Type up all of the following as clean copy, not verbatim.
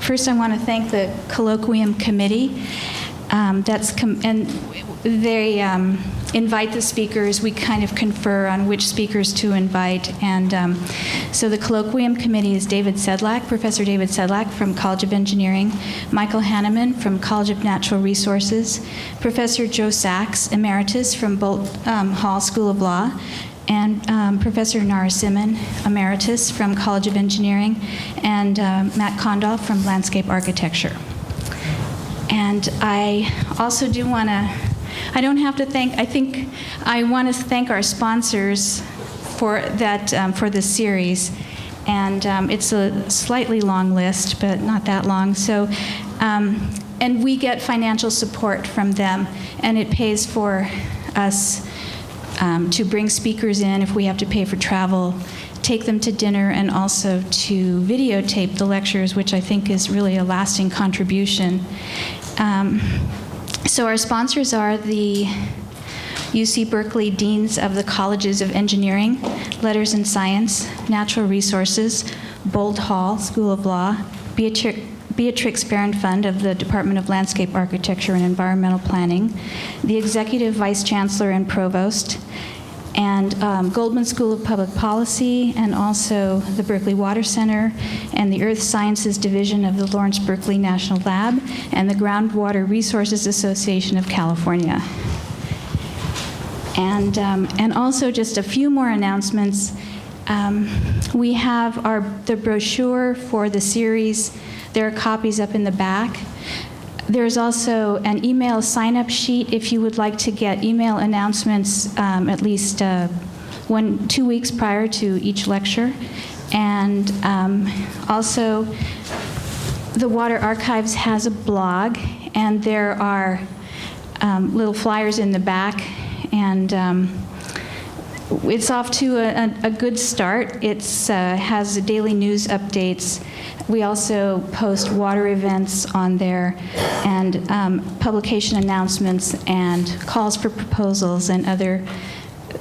First, I want to thank the Colloquium committee. And they invite the speakers. We kind of confer on which speakers to invite. And so the Colloquium committee is Professor David Sedlak from College of Engineering, Michael Hanneman from College of Natural Resources, Professor Joe Sachs, Emeritus from Bolt Hall School of Law, and Professor Narasimhan, Emeritus from College of Engineering, and Matt Condolf from Landscape Architecture. And I also do want to, I don't have to thank, I think I want to thank our sponsors for that, for this series. And it's a slightly long list, but not that long. So, and we get financial support from them, and it pays for us to bring speakers in if we have to pay for travel, take them to dinner, and also to videotape the lectures, which I think is really a lasting contribution. So our sponsors are the UC Berkeley Deans of the Colleges of Engineering, Letters and Science, Natural Resources, Bolt Hall School of Law, Beatrix Barron Fund of the Department of Landscape Architecture and Environmental Planning, the Executive Vice Chancellor and Provost, and Goldman School of Public Policy, and also the Berkeley Water Center, and the Earth Sciences Division of the Lawrence Berkeley National Lab, and the Groundwater Resources Association of California. And also just a few more announcements. We have the brochure for the series. There are copies up in the back. There's also an email sign-up sheet if you would like to get email announcements at least 2 weeks prior to each lecture. And also, the Water Archives has a blog, and there are little flyers in the back, and it's off to a good start. It has daily news updates. We also post water events on there, and publication announcements, and calls for proposals, and other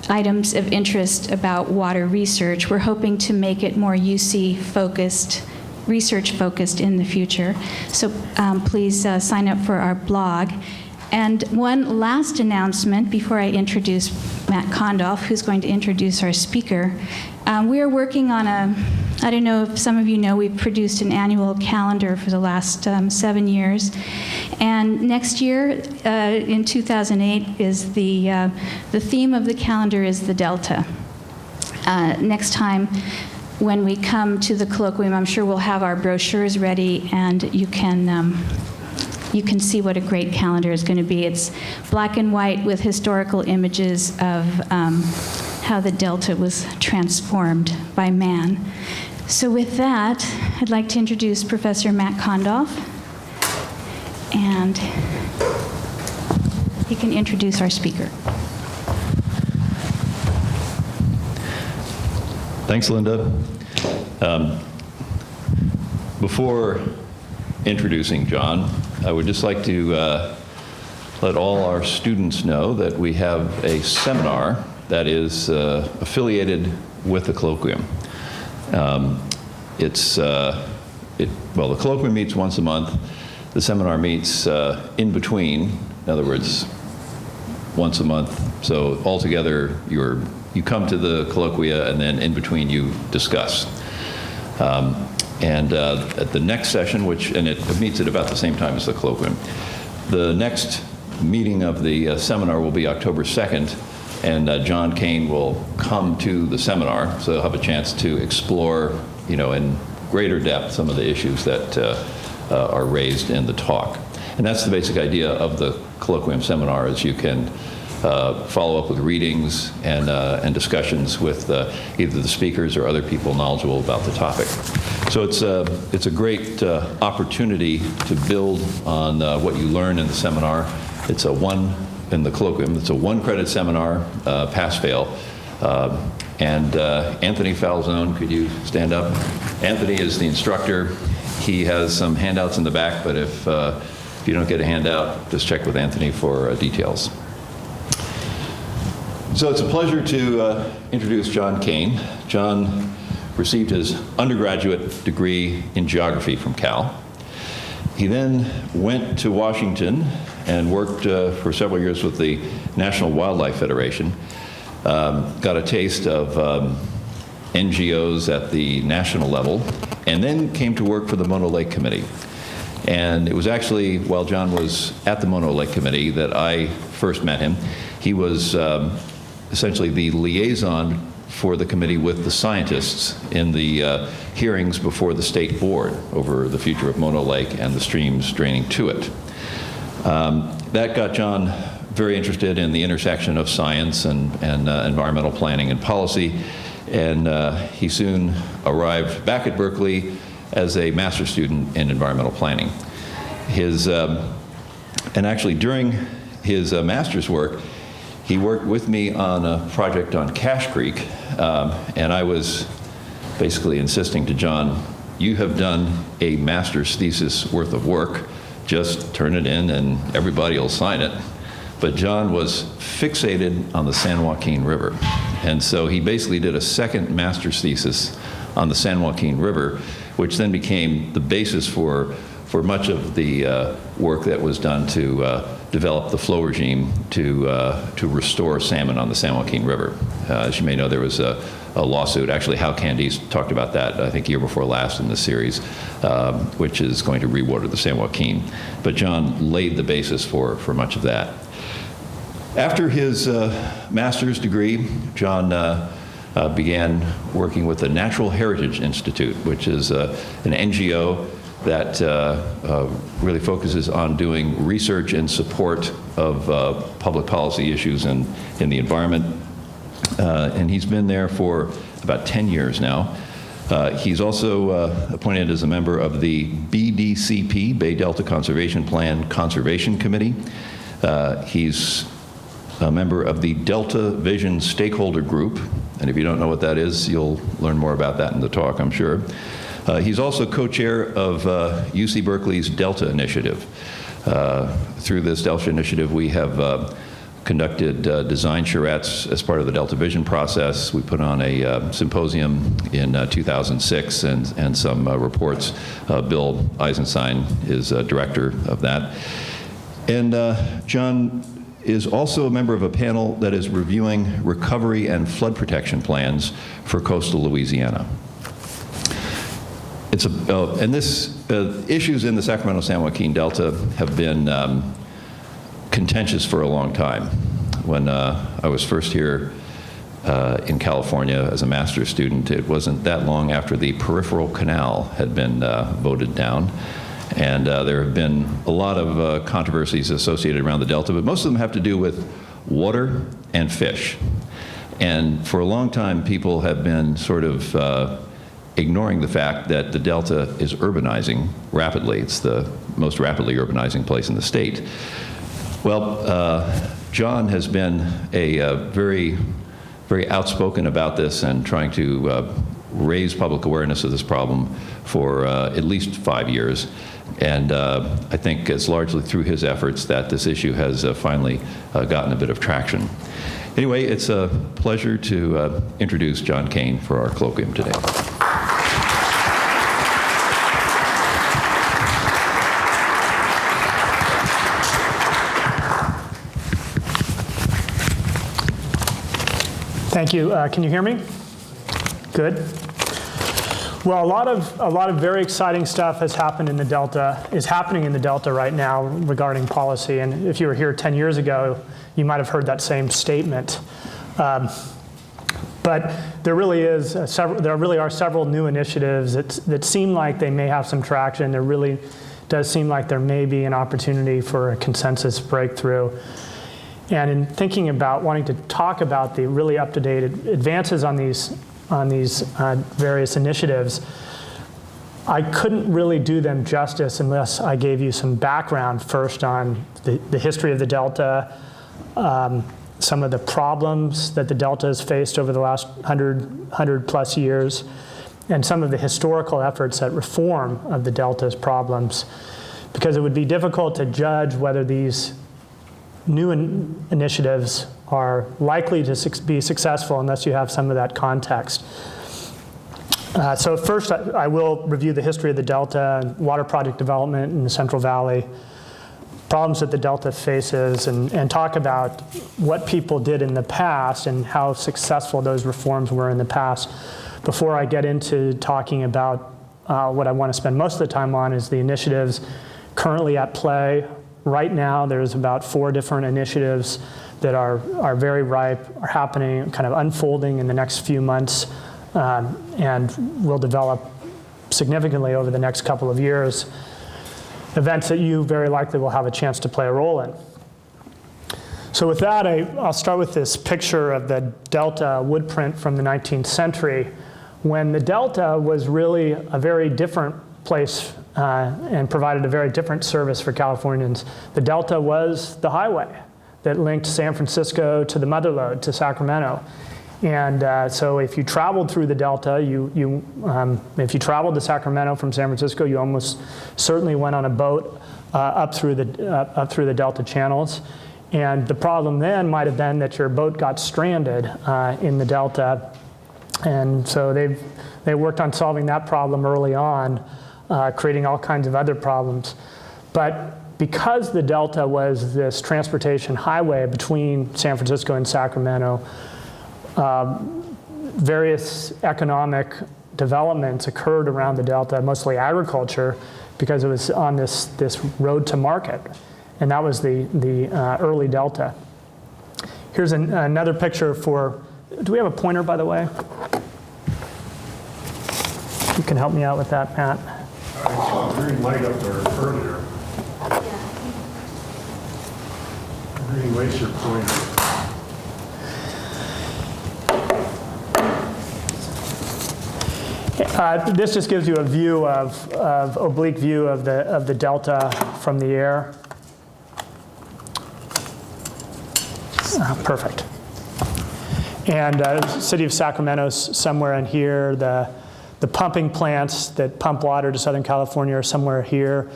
items of interest about water research. We're hoping to make it more UC-focused, research-focused in the future. So please sign up for our blog. And one last announcement before I introduce Matt Condolf, who's going to introduce our speaker. We are working on I don't know if some of you know, we've produced an annual calendar for the last 7 years. And next year, in 2008, is the theme of the calendar is the Delta. Next time, when we come to the colloquium, I'm sure we'll have our brochures ready, and you can see what a great calendar is going to be. It's black and white with historical images of how the Delta was transformed by man. So with that, I'd like to introduce Professor Matt Condolf, and he can introduce our speaker. Thanks, Linda. Before introducing John, I would just like to let all our students know that we have a seminar that is affiliated with the colloquium. The colloquium meets once a month. The seminar meets in between, in other words, once a month. So altogether, you come to the colloquia, and then in between you discuss. And at the next session, it meets at about the same time as the colloquium, the next meeting of the seminar will be October 2nd, and John Cain will come to the seminar, so he'll have a chance to explore, in greater depth some of the issues that are raised in the talk. And that's the basic idea of the colloquium seminar, is you can follow up with readings and discussions with either the speakers or other people knowledgeable about the topic. So it's a great opportunity to build on what you learn in the seminar. In the colloquium, it's a 1-credit seminar, pass-fail. And Anthony Falzone, could you stand up? Anthony is the instructor. He has some handouts in the back, but if you don't get a handout, just check with Anthony for details. So it's a pleasure to introduce John Cain. John received his undergraduate degree in geography from Cal. He then went to Washington and worked for several years with the National Wildlife Federation. Got a taste of NGOs at the national level, and then came to work for the Mono Lake Committee. And it was actually while John was at the Mono Lake Committee that I first met him. He was essentially the liaison for the committee with the scientists in the hearings before the state board over the future of Mono Lake and the streams draining to it. That got John very interested in the intersection of science and environmental planning and policy, and he soon arrived back at Berkeley as a master's student in environmental planning. And actually during his master's work, he worked with me on a project on Cache Creek, and I was basically insisting to John, you have done a master's thesis worth of work, just turn it in and everybody will sign it. But John was fixated on the San Joaquin River. And so he basically did a second master's thesis on the San Joaquin River, which then became the basis for much of the work that was done to develop the flow regime to restore salmon on the San Joaquin River. As you may know, there was a lawsuit. Actually, Hal Candice talked about that, I think, year before last in the series, which is going to rewater the San Joaquin. But John laid the basis for much of that. After his master's degree, John began working with the Natural Heritage Institute, which is an NGO that really focuses on doing research in support of public policy issues in the environment. And he's been there for about 10 years now. He's also appointed as a member of the BDCP, Bay Delta Conservation Plan Conservation Committee. He's a member of the Delta Vision Stakeholder Group, and if you don't know what that is, you'll learn more about that in the talk, I'm sure. He's also co-chair of UC Berkeley's Delta Initiative. Through this Delta Initiative, we have conducted design charrettes as part of the Delta Vision process. We put on a symposium in 2006 and some reports. Bill Eisenstein is director of that. And John is also a member of a panel that is reviewing recovery and flood protection plans for coastal Louisiana. Issues in the Sacramento-San Joaquin Delta have been contentious for a long time. When I was first here in California as a master's student, it wasn't that long after the peripheral canal had been voted down. And there have been a lot of controversies associated around the Delta, but most of them have to do with water and fish. And for a long time, people have been sort of ignoring the fact that the Delta is urbanizing rapidly. It's the most rapidly urbanizing place in the state. Well, John has been very, very outspoken about this and trying to raise public awareness of this problem for at least 5 years. And I think it's largely through his efforts that this issue has finally gotten a bit of traction. Anyway, it's a pleasure to introduce John Cain for our colloquium today. Thank you. Can you hear me? Good. Well, a lot of very exciting stuff has happened in the Delta, is happening in the Delta right now regarding policy. And if you were here 10 years ago, you might have heard that same statement. But there really is there really are several new initiatives that seem like they may have some traction. There really does seem like there may be an opportunity for a consensus breakthrough. And in thinking about wanting to talk about the really up-to-date advances on these various initiatives, I couldn't really do them justice unless I gave you some background first on the history of the Delta, some of the problems that the Delta has faced over the last 100 plus years, and some of the historical efforts at reform of the Delta's problems, because it would be difficult to judge whether these new initiatives are likely to be successful unless you have some of that context. So first, I will review the history of the Delta, water project development in the Central Valley, problems that the Delta faces, and talk about what people did in the past and how successful those reforms were in the past. Before I get into talking about what I want to spend most of the time on is the initiatives currently at play. Right now, there's about 4 different initiatives that are very ripe, are happening, kind of unfolding in the next few months, and will develop significantly over the next couple of years. Events that you very likely will have a chance to play a role in. So with that, I'll start with this picture of the Delta wood print from the 19th century, when the Delta was really a very different place and provided a very different service for Californians. The Delta was the highway that linked San Francisco to the motherlode, to Sacramento. And so if you traveled through the Delta, if you traveled to Sacramento from San Francisco, you almost certainly went on a boat up through the Delta channels. And the problem then might have been that your boat got stranded in the Delta. And so they worked on solving that problem early on, creating all kinds of other problems. But because the Delta was this transportation highway between San Francisco and Sacramento, various economic developments occurred around the Delta, mostly agriculture, because it was on this road to market. And that was the early Delta. Here's another picture for, do we have a pointer, by the way? You can help me out with that, Matt. I saw a green light up there earlier. Green light's your pointer. This just gives you a view of oblique view of the Delta from the air. Perfect. And city of Sacramento's somewhere in here. The pumping plants that pump water to Southern California are somewhere here.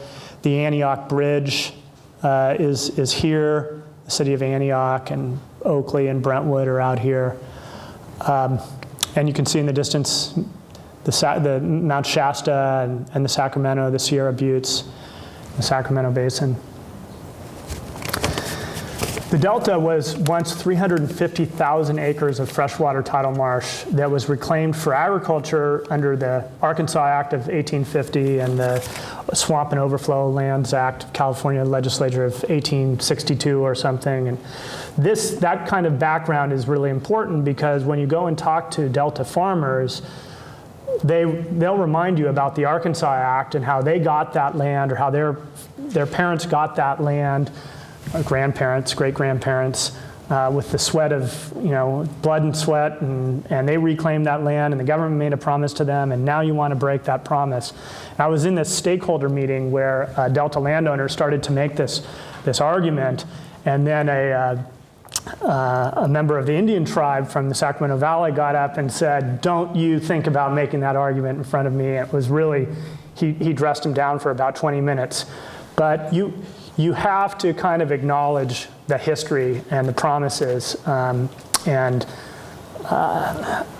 The Antioch Bridge is here. The city of Antioch and Oakley and Brentwood are out here. And you can see in the distance the Mount Shasta and the Sacramento, the Sierra Buttes, the Sacramento Basin. The Delta was once 350,000 acres of freshwater tidal marsh that was reclaimed for agriculture under the Arkansas Act of 1850 and the Swamp and Overflow Lands Act of California Legislature of 1862 or something. And that kind of background is really important because when you go and talk to Delta farmers, they'll remind you about the Arkansas Act and how they got that land or how their parents got that land, grandparents, great-grandparents, with the sweat of, blood and sweat, and they reclaimed that land, and the government made a promise to them, and now you want to break that promise. And I was in this stakeholder meeting where Delta landowners started to make this argument, and then a member of the Indian tribe from the Sacramento Valley got up and said, "Don't you think about making that argument in front of me." It was really, he dressed him down for about 20 minutes. But you have to kind of acknowledge the history and the promises that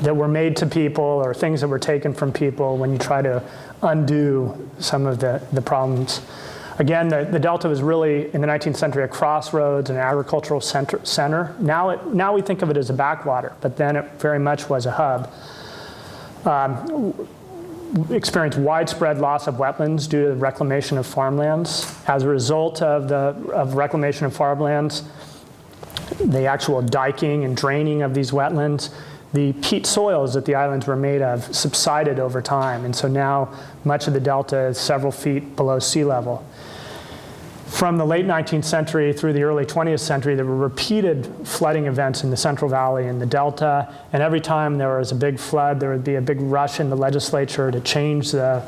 were made to people or things that were taken from people when you try to undo some of the problems. Again, the Delta was really, in the 19th century, a crossroads, an agricultural center. Now we think of it as a backwater, but then it very much was a hub. Experienced widespread loss of wetlands due to the reclamation of farmlands. As a result of reclamation of farmlands, the actual diking and draining of these wetlands, the peat soils that the islands were made of subsided over time. And so now much of the Delta is several feet below sea level. From the late 19th century through the early 20th century, there were repeated flooding events in the Central Valley and the Delta, and every time there was a big flood, there would be a big rush in the legislature to change the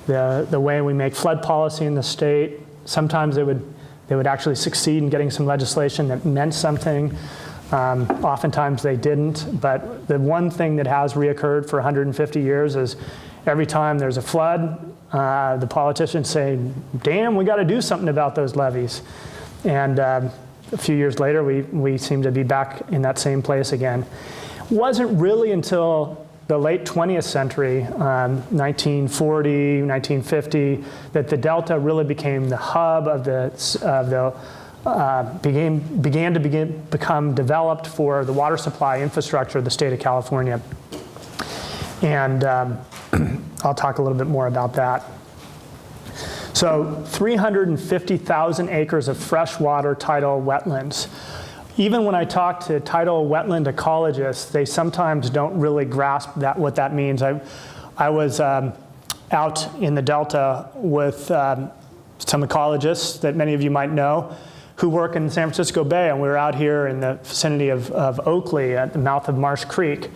way we make flood policy in the state. Sometimes they would actually succeed in getting some legislation that meant something. Oftentimes they didn't, but the one thing that has reoccurred for 150 years is every time there's a flood, the politicians say, "Damn, we got to do something about those levees." And a few years later, we seem to be back in that same place again. It wasn't really until the late 20th century, 1940, 1950, that the delta really became the hub of began to become developed for the water supply infrastructure of the state of California. And I'll talk a little bit more about that. So 350,000 acres of freshwater tidal wetlands. Even when I talk to tidal wetland ecologists, they sometimes don't really grasp what that means. I was out in the Delta with some ecologists that many of you might know who work in the San Francisco Bay, and we were out here in the vicinity of Oakley at the mouth of Marsh Creek.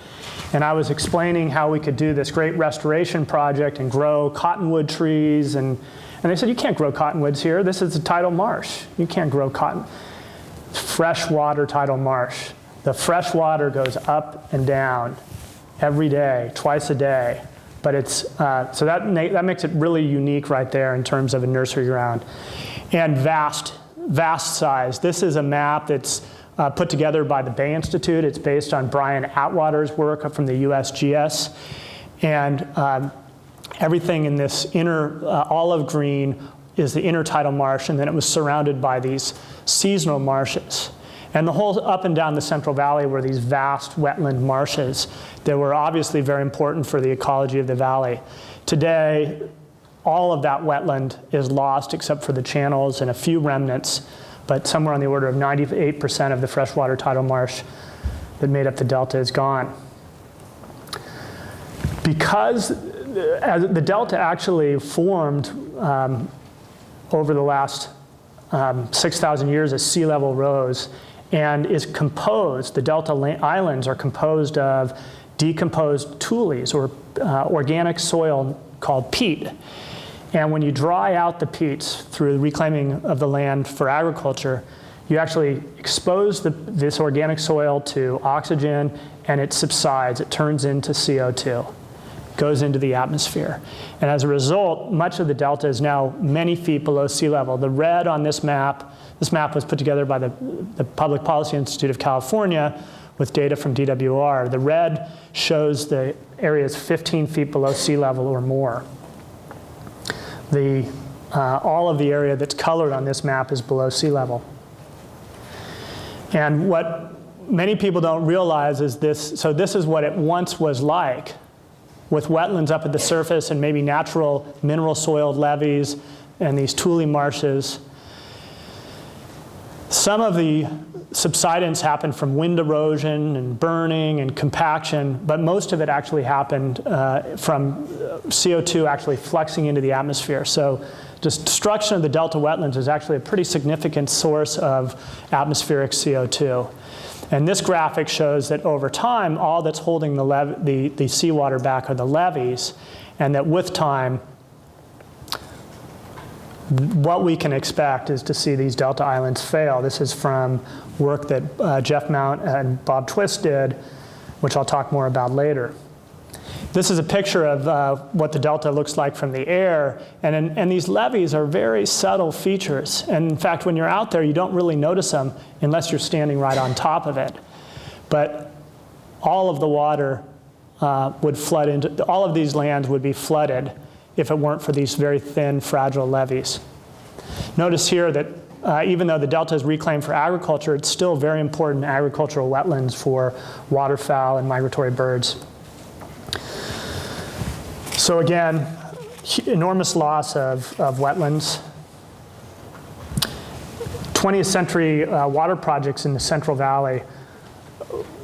And I was explaining how we could do this great restoration project and grow cottonwood trees. And they said, you can't grow cottonwoods here. This is a tidal marsh. You can't grow cotton. Freshwater tidal marsh. The fresh water goes up and down every day, twice a day. But it's, so that makes it really unique right there in terms of a nursery ground. And vast size. This is a map that's put together by the Bay Institute. It's based on Brian Atwater's work from the USGS. And everything in this inner olive green is the intertidal marsh, and then it was surrounded by these seasonal marshes. And the whole up and down the Central Valley were these vast wetland marshes that were obviously very important for the ecology of the valley. Today, all of that wetland is lost except for the channels and a few remnants, but somewhere on the order of 98% of the freshwater tidal marsh that made up the delta is gone. Because the delta actually formed over the last 6,000 years as sea level rose, and is composed, the delta islands are composed of decomposed tules, or organic soil called peat. And when you dry out the peats through the reclaiming of the land for agriculture, you actually expose this organic soil to oxygen, and it subsides. It turns into CO2, goes into the atmosphere. And as a result, much of the delta is now many feet below sea level. The red on this map was put together by the Public Policy Institute of California with data from DWR. The red shows the areas 15 feet below sea level or more. All of the area that's colored on this map is below sea level. And what many people don't realize is this, so this is what it once was like, with wetlands up at the surface and maybe natural mineral soiled levees and these tule marshes. Some of the subsidence happened from wind erosion and burning and compaction, but most of it actually happened from CO2 actually fluxing into the atmosphere. So just destruction of the delta wetlands is actually a pretty significant source of atmospheric CO2. And this graphic shows that over time, all that's holding the seawater back are the levees, and that with time, what we can expect is to see these delta islands fail. This is from work that Jeff Mount and Bob Twist did, which I'll talk more about later. This is a picture of what the delta looks like from the air, and these levees are very subtle features. And in fact, when you're out there, you don't really notice them unless you're standing right on top of it. But all of the water would flood into, all of these lands would be flooded if it weren't for these very thin, fragile levees. Notice here that even though the delta is reclaimed for agriculture, it's still very important agricultural wetlands for waterfowl and migratory birds. So again, enormous loss of wetlands. 20th century water projects in the Central Valley.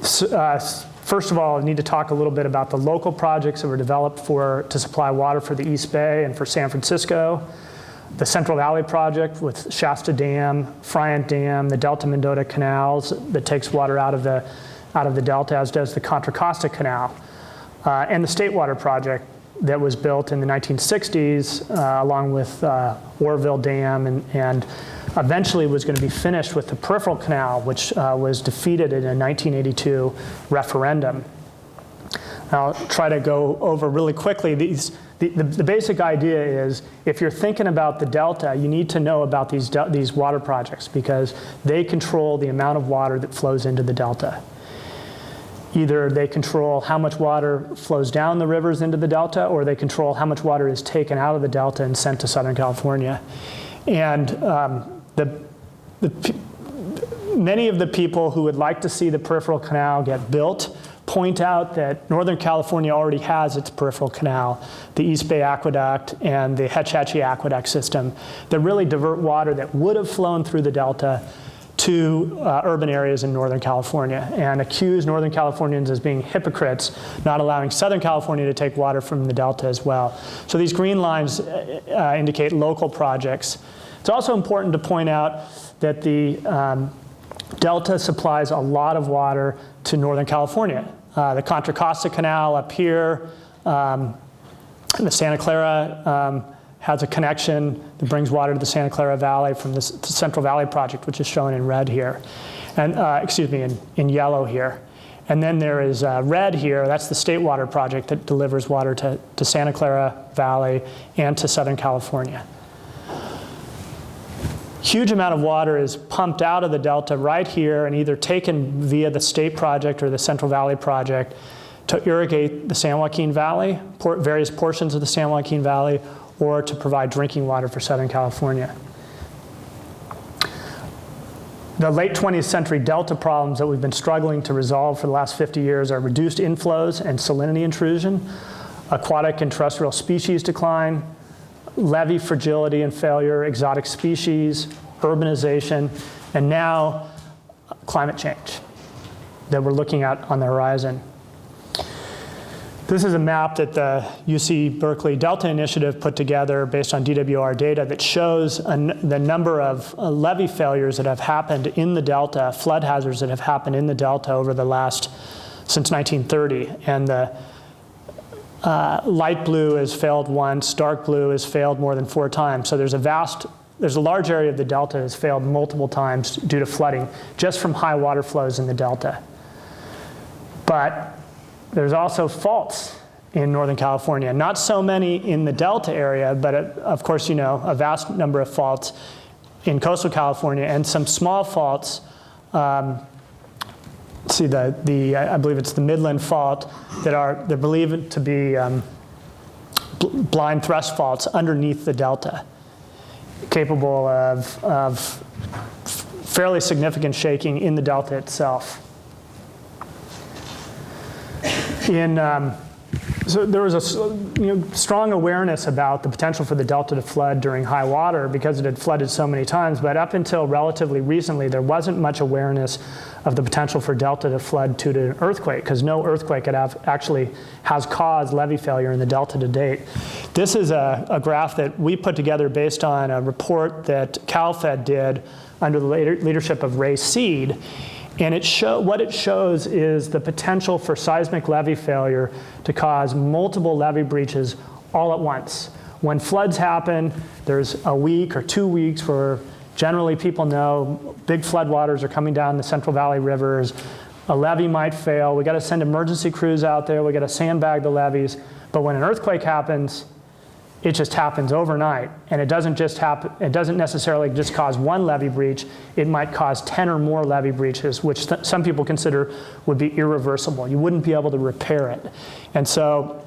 First of all, I need to talk a little bit about the local projects that were developed to supply water for the East Bay and for San Francisco. The Central Valley Project with Shasta Dam, Friant Dam, the Delta Mendota canals that takes water out of the Delta, as does the Contra Costa Canal. And the State Water Project that was built in the 1960s along with Orville Dam, and eventually was going to be finished with the Peripheral Canal, which was defeated in a 1982 referendum. I'll try to go over really quickly. The basic idea is, if you're thinking about the Delta, you need to know about these water projects because they control the amount of water that flows into the Delta. Either they control how much water flows down the rivers into the delta, or they control how much water is taken out of the delta and sent to Southern California. And many of the people who would like to see the peripheral canal get built point out that Northern California already has its peripheral canal, the East Bay Aqueduct and the Hetch Hetchy Aqueduct system, that really divert water that would have flown through the delta to urban areas in Northern California, and accuse Northern Californians as being hypocrites, not allowing Southern California to take water from the delta as well. So these green lines indicate local projects. It's also important to point out that the delta supplies a lot of water to Northern California. The Contra Costa Canal up here, the Santa Clara has a connection that brings water to the Santa Clara Valley from the Central Valley Project, which is shown in red here, and excuse me, in yellow here. And then there is red here, that's the State Water Project that delivers water to Santa Clara Valley and to Southern California. Huge amount of water is pumped out of the delta right here and either taken via the State Project or the Central Valley Project to irrigate the San Joaquin Valley, various portions of the San Joaquin Valley, or to provide drinking water for Southern California. The late 20th century delta problems that we've been struggling to resolve for the last 50 years are reduced inflows and salinity intrusion, aquatic and terrestrial species decline, levee fragility and failure, exotic species, urbanization, and now climate change that we're looking at on the horizon. This is a map that the UC Berkeley Delta Initiative put together based on DWR data that shows the number of levee failures that have happened in the delta, flood hazards that have happened in the delta over the last, since 1930. And the light blue has failed once, dark blue has failed more than 4 times. So there's a large area of the delta that has failed multiple times due to flooding, just from high water flows in the delta. But there's also faults in Northern California. Not so many in the delta area, but of course, you know, a vast number of faults in coastal California and some small faults. See I believe it's the Midland Fault they're believed to be blind thrust faults underneath the delta, capable of fairly significant shaking in the delta itself. So there was a strong awareness about the potential for the delta to flood during high water because it had flooded so many times, but up until relatively recently, there wasn't much awareness of the potential for delta to flood due to an earthquake, because no earthquake actually has caused levee failure in the delta to date. This is a graph that we put together based on a report that CalFed did under the leadership of Ray Seed. And what it shows is the potential for seismic levee failure to cause multiple levee breaches all at once. When floods happen, there's a week or 2 weeks where generally people know big floodwaters are coming down the Central Valley rivers. A levee might fail. We got to send emergency crews out there. We got to sandbag the levees. But when an earthquake happens, it just happens overnight, and it doesn't just happen. It doesn't necessarily just cause one levee breach. It might cause 10 or more levee breaches, which some people consider would be irreversible. You wouldn't be able to repair it. And so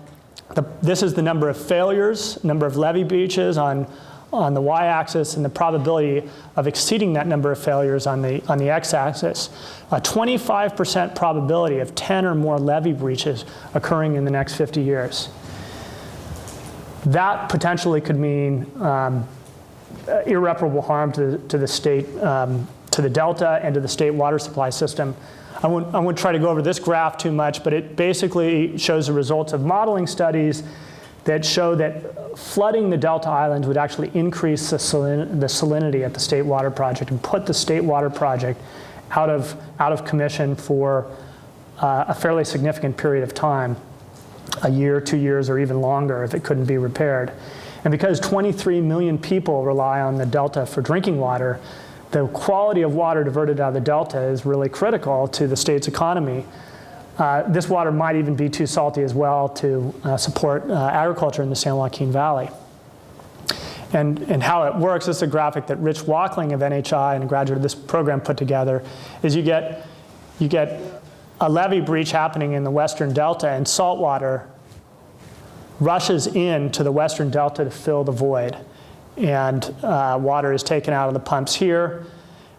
this is the number of failures, number of levee breaches on the y-axis, and the probability of exceeding that number of failures on the x-axis. A 25% probability of 10 or more levee breaches occurring in the next 50 years. That potentially could mean irreparable harm to the state, to the delta, and to the state water supply system. I won't try to go over this graph too much, but it basically shows the results of modeling studies that show that flooding the delta islands would actually increase the salinity at the State Water Project and put the State Water Project out of commission for a fairly significant period of time. A year, 2 years, or even longer if it couldn't be repaired. And because 23 million people rely on the delta for drinking water, the quality of water diverted out of the delta is really critical to the state's economy. This water might even be too salty as well to support agriculture in the San Joaquin Valley. And how it works, this is a graphic that Rich Wackling of NHI and a graduate of this program put together, is you get a levee breach happening in the western delta, and salt water rushes into the western delta to fill the void. And water is taken out of the pumps here,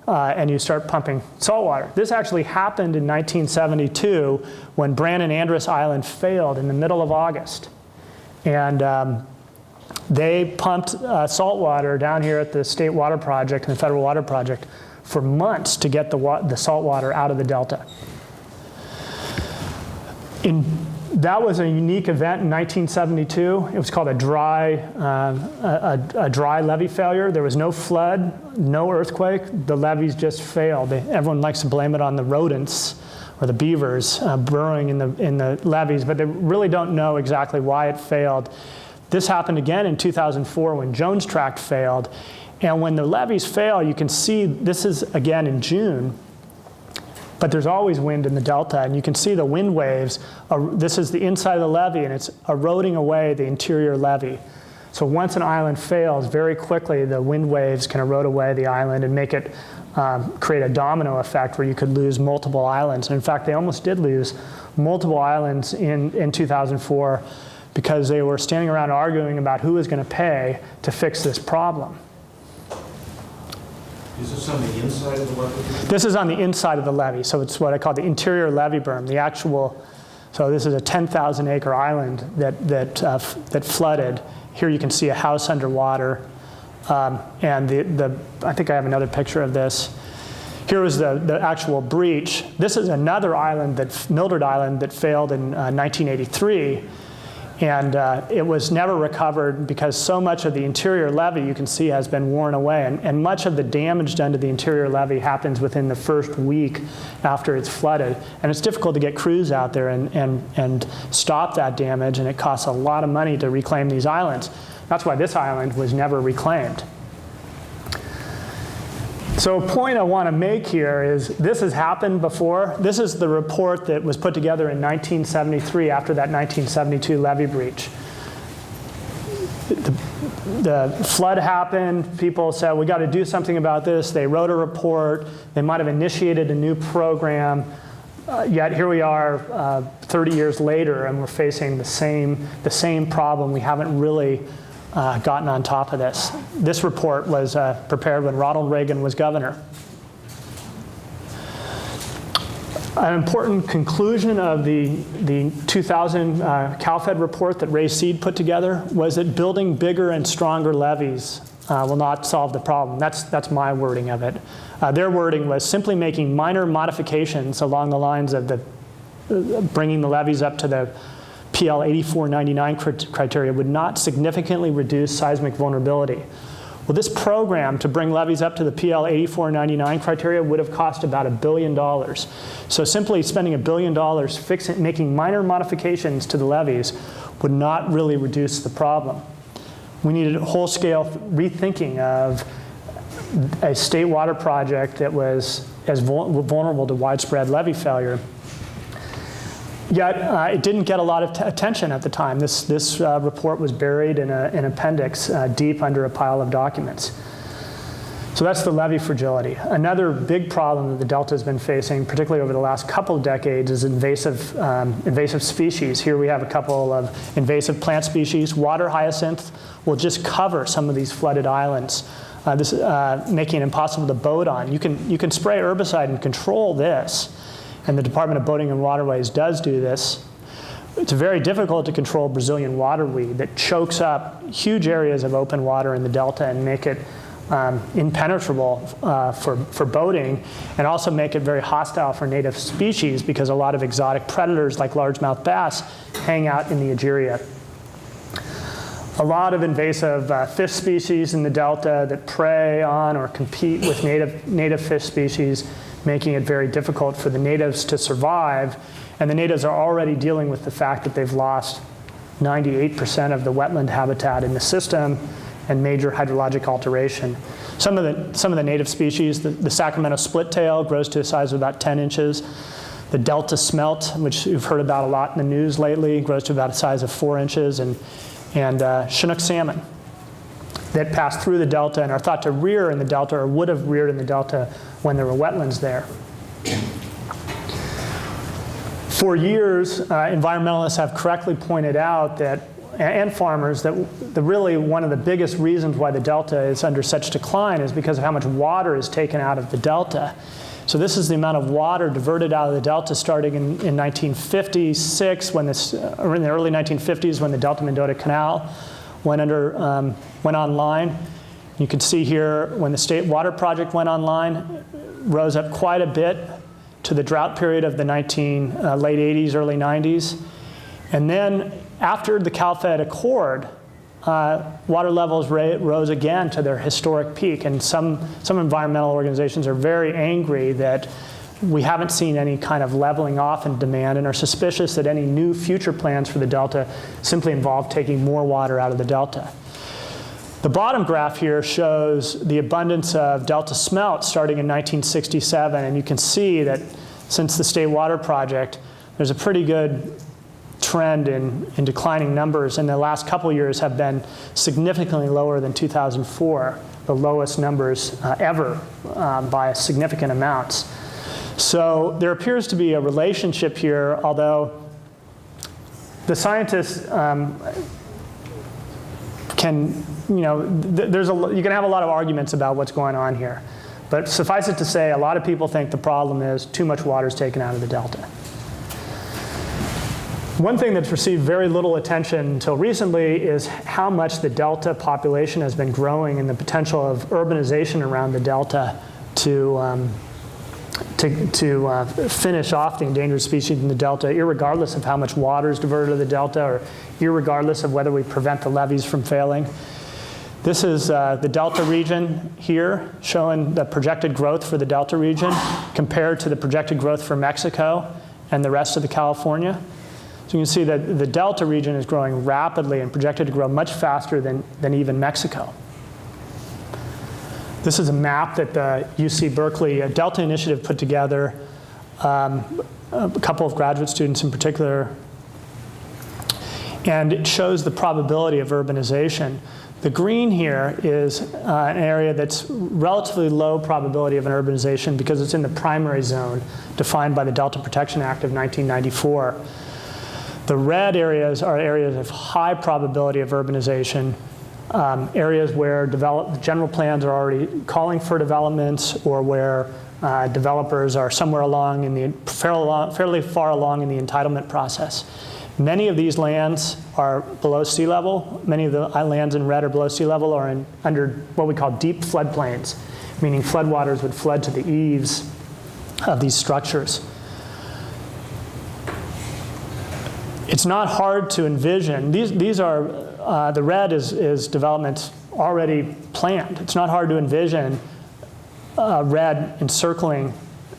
and you start pumping salt water. This actually happened in 1972 when Brannon Andrus Island failed in the middle of August. And they pumped salt water down here at the State Water Project and the Federal Water Project for months to get the salt water out of the delta. That was a unique event in 1972. It was called a dry levee failure. There was no flood, no earthquake. The levees just failed. Everyone likes to blame it on the rodents or the beavers burrowing in the levees, but they really don't know exactly why it failed. This happened again in 2004 when Jones Tract failed. And when the levees fail, you can see, this is again in June, but there's always wind in the delta, and you can see the wind waves. This is the inside of the levee, and it's eroding away the interior levee. So once an island fails, very quickly the wind waves can erode away the island and make it create a domino effect where you could lose multiple islands. And in fact, they almost did lose multiple islands in 2004 because they were standing around arguing about who was going to pay to fix this problem. Is this on the inside of the levee? This is on the inside of the levee, so it's what I call the interior levee berm. The actual, so this is a 10,000 acre island that flooded. Here you can see a house underwater, and I think I have another picture of this. Here was the actual breach. This is another island, Mildred Island, that failed in 1983. And it was never recovered because so much of the interior levee, you can see, has been worn away. And much of the damage done to the interior levee happens within the first week after it's flooded. And it's difficult to get crews out there and stop that damage, and it costs a lot of money to reclaim these islands. That's why this island was never reclaimed. So a point I want to make here is this has happened before. This is the report that was put together in 1973 after that 1972 levee breach. The flood happened. People said, we got to do something about this. They wrote a report. They might have initiated a new program. Yet here we are 30 years later, and we're facing the same problem. We haven't really gotten on top of this. This report was prepared when Ronald Reagan was governor. An important conclusion of the 2000 CalFed report that Ray Seed put together was that building bigger and stronger levees will not solve the problem. That's my wording of it. Their wording was simply making minor modifications along the lines of bringing the levees up to the PL 8499 criteria would not significantly reduce seismic vulnerability. Well, this program to bring levees up to the PL 8499 criteria would have cost about $1 billion. So simply spending $1 billion making minor modifications to the levees would not really reduce the problem. We needed a whole-scale rethinking of a state water project that was as vulnerable to widespread levee failure. Yet it didn't get a lot of attention at the time. This report was buried in an appendix deep under a pile of documents. So that's the levee fragility. Another big problem that the Delta has been facing, particularly over the last couple of decades, is invasive species. Here we have a couple of invasive plant species. Water hyacinth will just cover some of these flooded islands, making it impossible to boat on. You can spray herbicide and control this. And the Department of Boating and Waterways does do this. It's very difficult to control Brazilian waterweed that chokes up huge areas of open water in the Delta and make it impenetrable for boating, and also make it very hostile for native species because a lot of exotic predators like largemouth bass hang out in the Egeria. A lot of invasive fish species in the Delta that prey on or compete with native fish species, making it very difficult for the natives to survive. And the natives are already dealing with the fact that they've lost 98% of the wetland habitat in the system and major hydrologic alteration. Some of the native species, the Sacramento splittail grows to a size of about 10 inches. The Delta smelt, which you've heard about a lot in the news lately, grows to about a size of 4 inches. And Chinook salmon that pass through the Delta and are thought to rear in the Delta or would have reared in the Delta when there were wetlands there. For years, environmentalists have correctly pointed out that, and farmers, that really one of the biggest reasons why the delta is under such decline is because of how much water is taken out of the delta. So this is the amount of water diverted out of the delta starting in 1956, or in the early 1950s, when the Delta-Mendota Canal went online. You can see here when the State Water Project went online, rose up quite a bit to the drought period of the late 80s, early 90s. And then after the Cal-Fed Accord, water levels rose again to their historic peak. And some environmental organizations are very angry that we haven't seen any kind of leveling off in demand and are suspicious that any new future plans for the Delta simply involve taking more water out of the Delta. The bottom graph here shows the abundance of Delta smelt starting in 1967. And you can see that since the State Water Project, there's a pretty good trend in declining numbers, and the last couple years have been significantly lower than 2004, the lowest numbers ever by significant amounts. So there appears to be a relationship here, although the scientists can, you can have a lot of arguments about what's going on here. But suffice it to say, a lot of people think the problem is too much water is taken out of the delta. One thing that's received very little attention until recently is how much the delta population has been growing and the potential of urbanization around the delta to finish off the endangered species in the delta, irregardless of how much water is diverted to the delta, or irregardless of whether we prevent the levees from failing. This is the delta region here, showing the projected growth for the delta region compared to the projected growth for Mexico and the rest of the California. So you can see that the delta region is growing rapidly and projected to grow much faster than even Mexico. This is a map that the UC Berkeley Delta Initiative put together, a couple of graduate students in particular, and it shows the probability of urbanization. The green here is an area that's relatively low probability of an urbanization because it's in the primary zone defined by the Delta Protection Act of 1994. The red areas are areas of high probability of urbanization, areas where general plans are already calling for developments, or where developers are somewhere along fairly far along in the entitlement process. Many of these lands are below sea level. Many of the lands in red are below sea level or under what we call deep floodplains, meaning floodwaters would flood to the eaves of these structures. It's not hard to envision. These are, the red is developments already planned. It's not hard to envision red encircling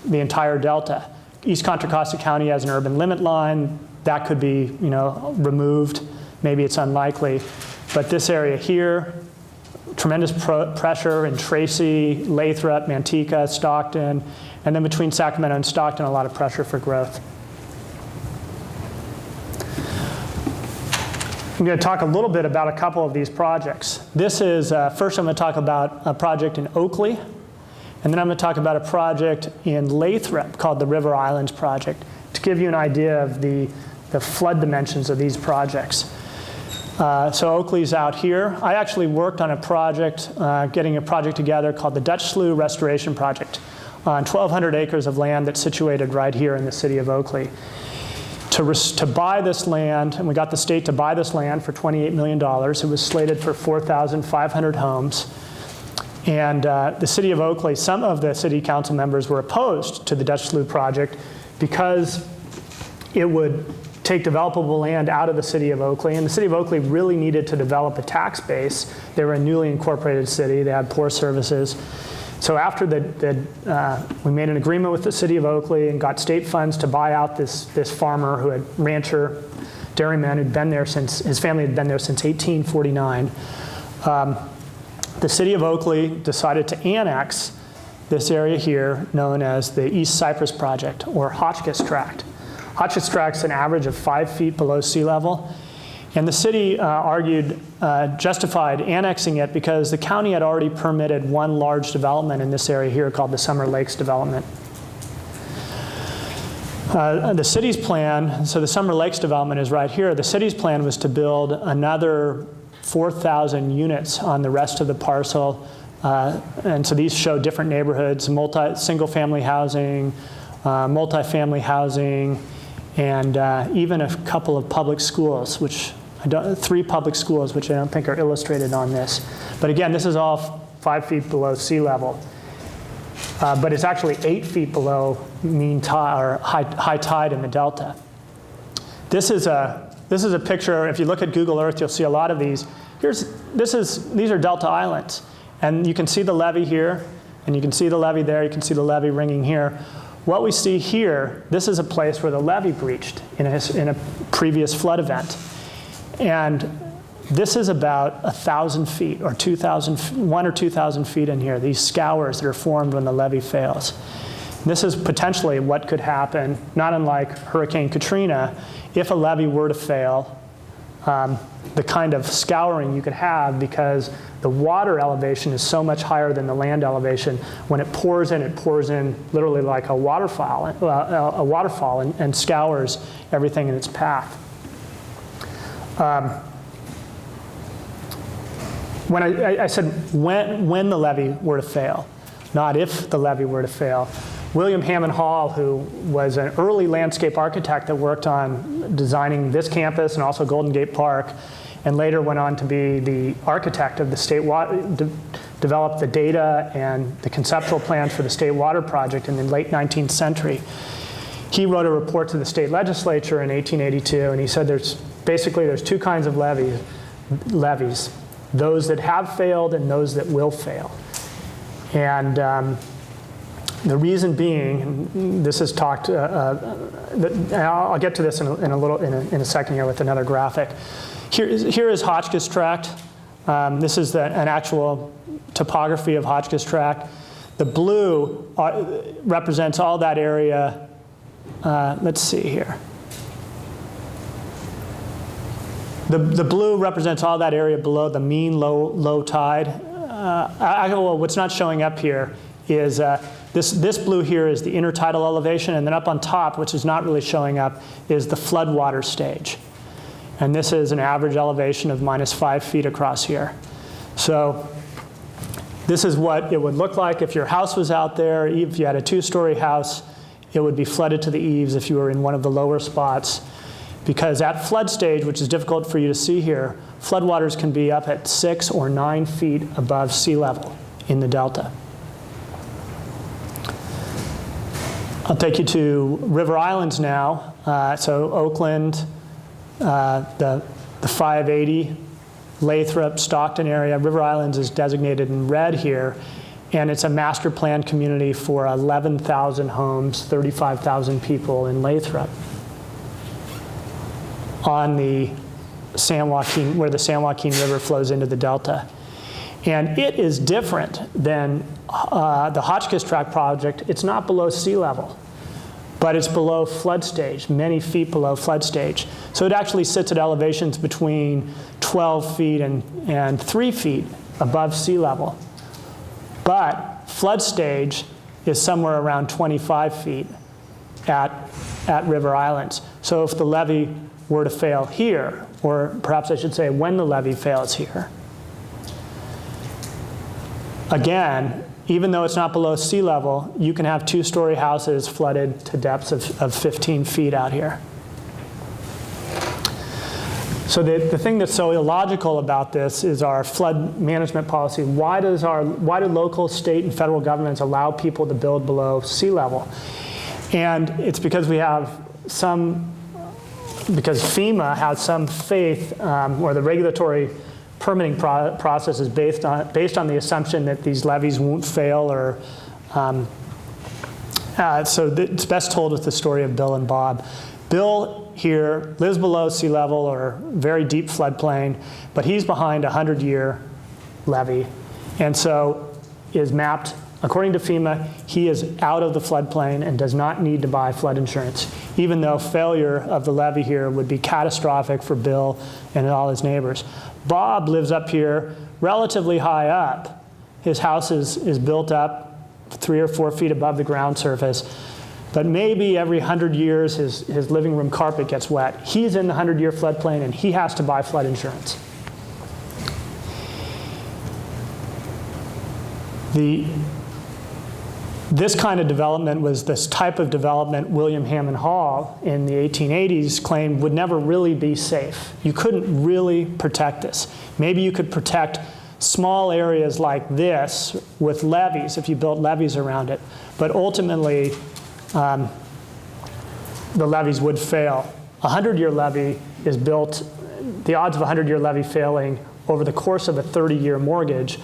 the entire delta. East Contra Costa County has an urban limit line. That could be, removed. Maybe it's unlikely. But this area here, tremendous pressure in Tracy, Lathrop, Manteca, Stockton, and then between Sacramento and Stockton, a lot of pressure for growth. I'm going to talk a little bit about a couple of these projects. This is, first I'm going to talk about a project in Oakley, and then I'm going to talk about a project in Lathrop called the River Islands Project, to give you an idea of the flood dimensions of these projects. So Oakley's out here. I actually worked on a project, getting a project together called the Dutch Slough Restoration Project on 1,200 acres of land that's situated right here in the city of Oakley. To buy this land, and we got the state to buy this land for $28 million. It was slated for 4,500 homes. And the city of Oakley, some of the city council members were opposed to the Dutch Slough project because it would take developable land out of the city of Oakley. And the city of Oakley really needed to develop a tax base. They were a newly incorporated city. They had poor services. So after we made an agreement with the city of Oakley and got state funds to buy out this farmer who had rancher, dairyman who'd been there since, his family had been there since 1849. The city of Oakley decided to annex this area here known as the East Cypress Project, or Hotchkiss Tract. Hotchkiss Tract's an average of 5 feet below sea level. And the city justified annexing it because the county had already permitted one large development in this area here called the Summer Lakes Development. The city's plan, so the Summer Lakes development is right here. The city's plan was to build another 4,000 units on the rest of the parcel. And so these show different neighborhoods, single-family housing, multifamily housing, and even a couple of public schools, which 3 public schools, which I don't think are illustrated on this. But again, this is all 5 feet below sea level. But it's actually 8 feet below mean tide or high tide in the delta. This is a picture. If you look at Google Earth, you'll see a lot of these. These are delta islands, and you can see the levee here, and you can see the levee there. You can see the levee ringing here. What we see here, this is a place where the levee breached in a previous flood event, and this is about 1,000 feet or 1 or 2,000 feet in here, these scours that are formed when the levee fails. This is potentially what could happen, not unlike Hurricane Katrina, if a levee were to fail, the kind of scouring you could have because the water elevation is so much higher than the land elevation. When it pours in literally like a waterfall and scours everything in its path. When I said when the levee were to fail, not if the levee were to fail. William Hammond Hall, who was an early landscape architect that worked on designing this campus and also Golden Gate Park, and later went on to be the architect of the state water, developed the data and the conceptual plans for the state water project in the late 19th century. He wrote a report to the state legislature in 1882, and he said there's 2 kinds of levees. Those that have failed and those that will fail. And the reason being, and this is talked, I'll get to this in a second here with another graphic. Here is Hotchkiss Tract. This is an actual topography of Hotchkiss Tract. The blue represents all that area. Let's see here. The blue represents all that area below the mean low tide. Well, what's not showing up here is this blue here is the intertidal elevation, and then up on top, which is not really showing up, is the floodwater stage. And this is an average elevation of -5 feet across here. So this is what it would look like if your house was out there. If you had a 2-story house, it would be flooded to the eaves if you were in one of the lower spots. Because at flood stage, which is difficult for you to see here, floodwaters can be up at 6 or 9 feet above sea level in the delta. I'll take you to River Islands now. So Oakland, the 580, Lathrop, Stockton area. River Islands is designated in red here, and it's a master plan community for 11,000 homes, 35,000 people in Lathrop, on the San Joaquin, where the San Joaquin River flows into the delta. And it is different than the Hotchkiss Tract project. It's not below sea level, but it's below flood stage, many feet below flood stage. So it actually sits at elevations between 12 feet and 3 feet above sea level. But flood stage is somewhere around 25 feet at River Islands. So if the levee were to fail here, or perhaps I should say when the levee fails here, again, even though it's not below sea level, you can have 2-story houses flooded to depths of 15 feet out here. So the thing that's so illogical about this is our flood management policy. Why do local, state, and federal governments allow people to build below sea level? And it's because because FEMA has some faith, or the regulatory permitting process is based on the assumption that these levees won't fail, or so it's best told with the story of Bill and Bob. Bill here lives below sea level or very deep floodplain, but he's behind a 100-year levee, and so is mapped. According to FEMA, he is out of the floodplain and does not need to buy flood insurance, even though failure of the levee here would be catastrophic for Bill and all his neighbors. Bob lives up here relatively high up. His house is built up 3 or 4 feet above the ground surface, But maybe every 100 years his living room carpet gets wet. He's in the 100-year floodplain and he has to buy flood insurance. This kind of development was this type of development William Hammond Hall in the 1880s claimed would never really be safe. You couldn't really protect this. Maybe you could protect small areas like this with levees if you built levees around it. But ultimately, the levees would fail. A 100-year levee is built, the odds of a 100-year levee failing over the course of a 30-year mortgage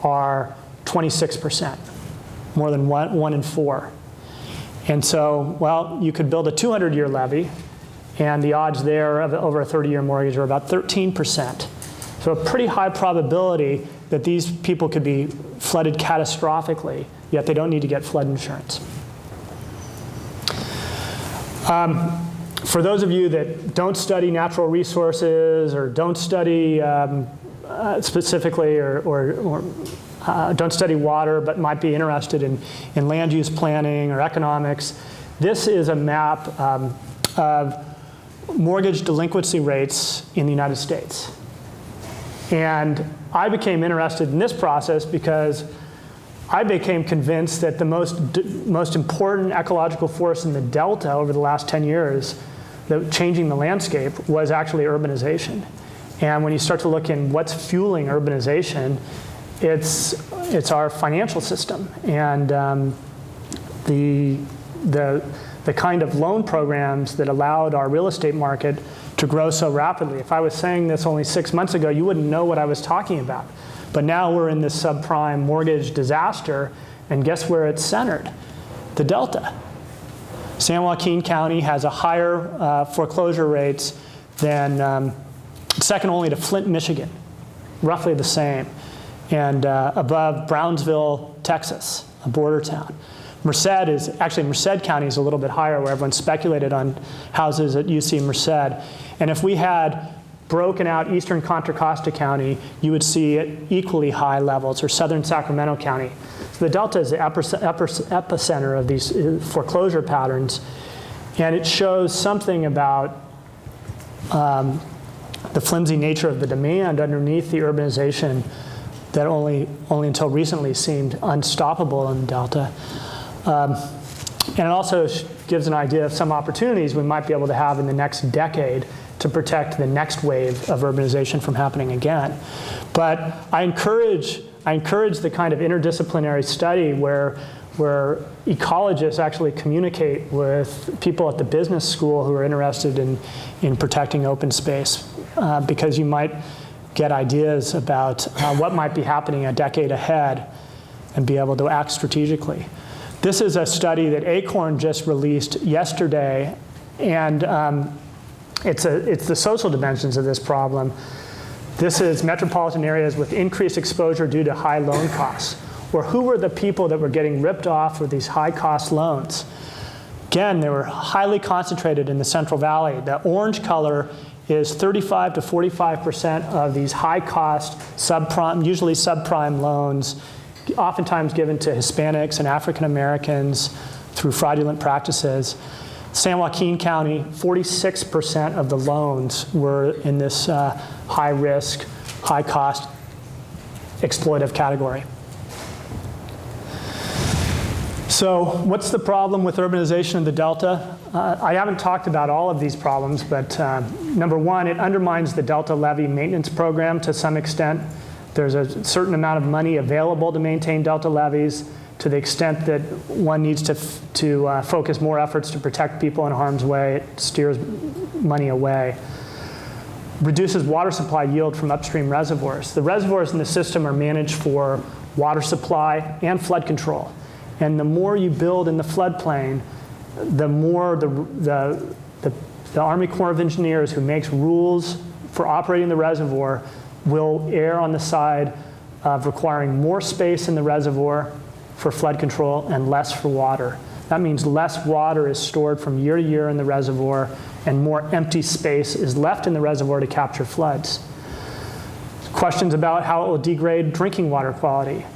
are 26%, more than 1 in 4. And so, well, you could build a 200-year levee, and the odds there of over a 30-year mortgage are about 13%. So a pretty high probability that these people could be flooded catastrophically, yet they don't need to get flood insurance. For those of you that don't study natural resources or don't study specifically or don't study water but might be interested in land use planning or economics, this is a map of mortgage delinquency rates in the United States. And I became interested in this process because I became convinced that the most important ecological force in the Delta over the last 10 years, changing the landscape, was actually urbanization. And when you start to look in what's fueling urbanization, it's our financial system and the kind of loan programs that allowed our real estate market to grow so rapidly. If I was saying this only 6 months ago, you wouldn't know what I was talking about. But now we're in this subprime mortgage disaster, and guess where it's centered? The Delta. San Joaquin County has a higher foreclosure rates than, second only to Flint, Michigan, roughly the same, and above Brownsville, Texas, a border town. Merced County is a little bit higher, where everyone speculated on houses at UC Merced. And if we had broken out eastern Contra Costa County, you would see equally high levels, or southern Sacramento County. So the Delta is the epicenter of these foreclosure patterns, and it shows something about the flimsy nature of the demand underneath the urbanization that only until recently seemed unstoppable in the Delta. And it also gives an idea of some opportunities we might be able to have in the next decade to protect the next wave of urbanization from happening again. But I encourage the kind of interdisciplinary study where ecologists actually communicate with people at the business school who are interested in protecting open space, because you might get ideas about what might be happening a decade ahead and be able to act strategically. This is a study that Acorn just released yesterday, and it's the social dimensions of this problem. This is metropolitan areas with increased exposure due to high loan costs, or who were the people that were getting ripped off with these high-cost loans. Again, they were highly concentrated in the Central Valley. The orange color is 35 to 45% of these high-cost, subprime, usually subprime loans, oftentimes given to Hispanics and African Americans through fraudulent practices. San Joaquin County, 46% of the loans were in this high-risk, high-cost, exploitive category. So what's the problem with urbanization in the Delta? I haven't talked about all of these problems, but number one, it undermines the Delta levee maintenance program to some extent. There's a certain amount of money available to maintain Delta levees, to the extent that one needs to focus more efforts to protect people in harm's way. It steers money away. Reduces water supply yield from upstream reservoirs. The reservoirs in the system are managed for water supply and flood control. And the more you build in the floodplain, the more the Army Corps of Engineers, who makes rules for operating the reservoir, will err on the side of requiring more space in the reservoir for flood control and less for water. That means less water is stored from year to year in the reservoir, and more empty space is left in the reservoir to capture floods. Questions about how it will degrade drinking water quality.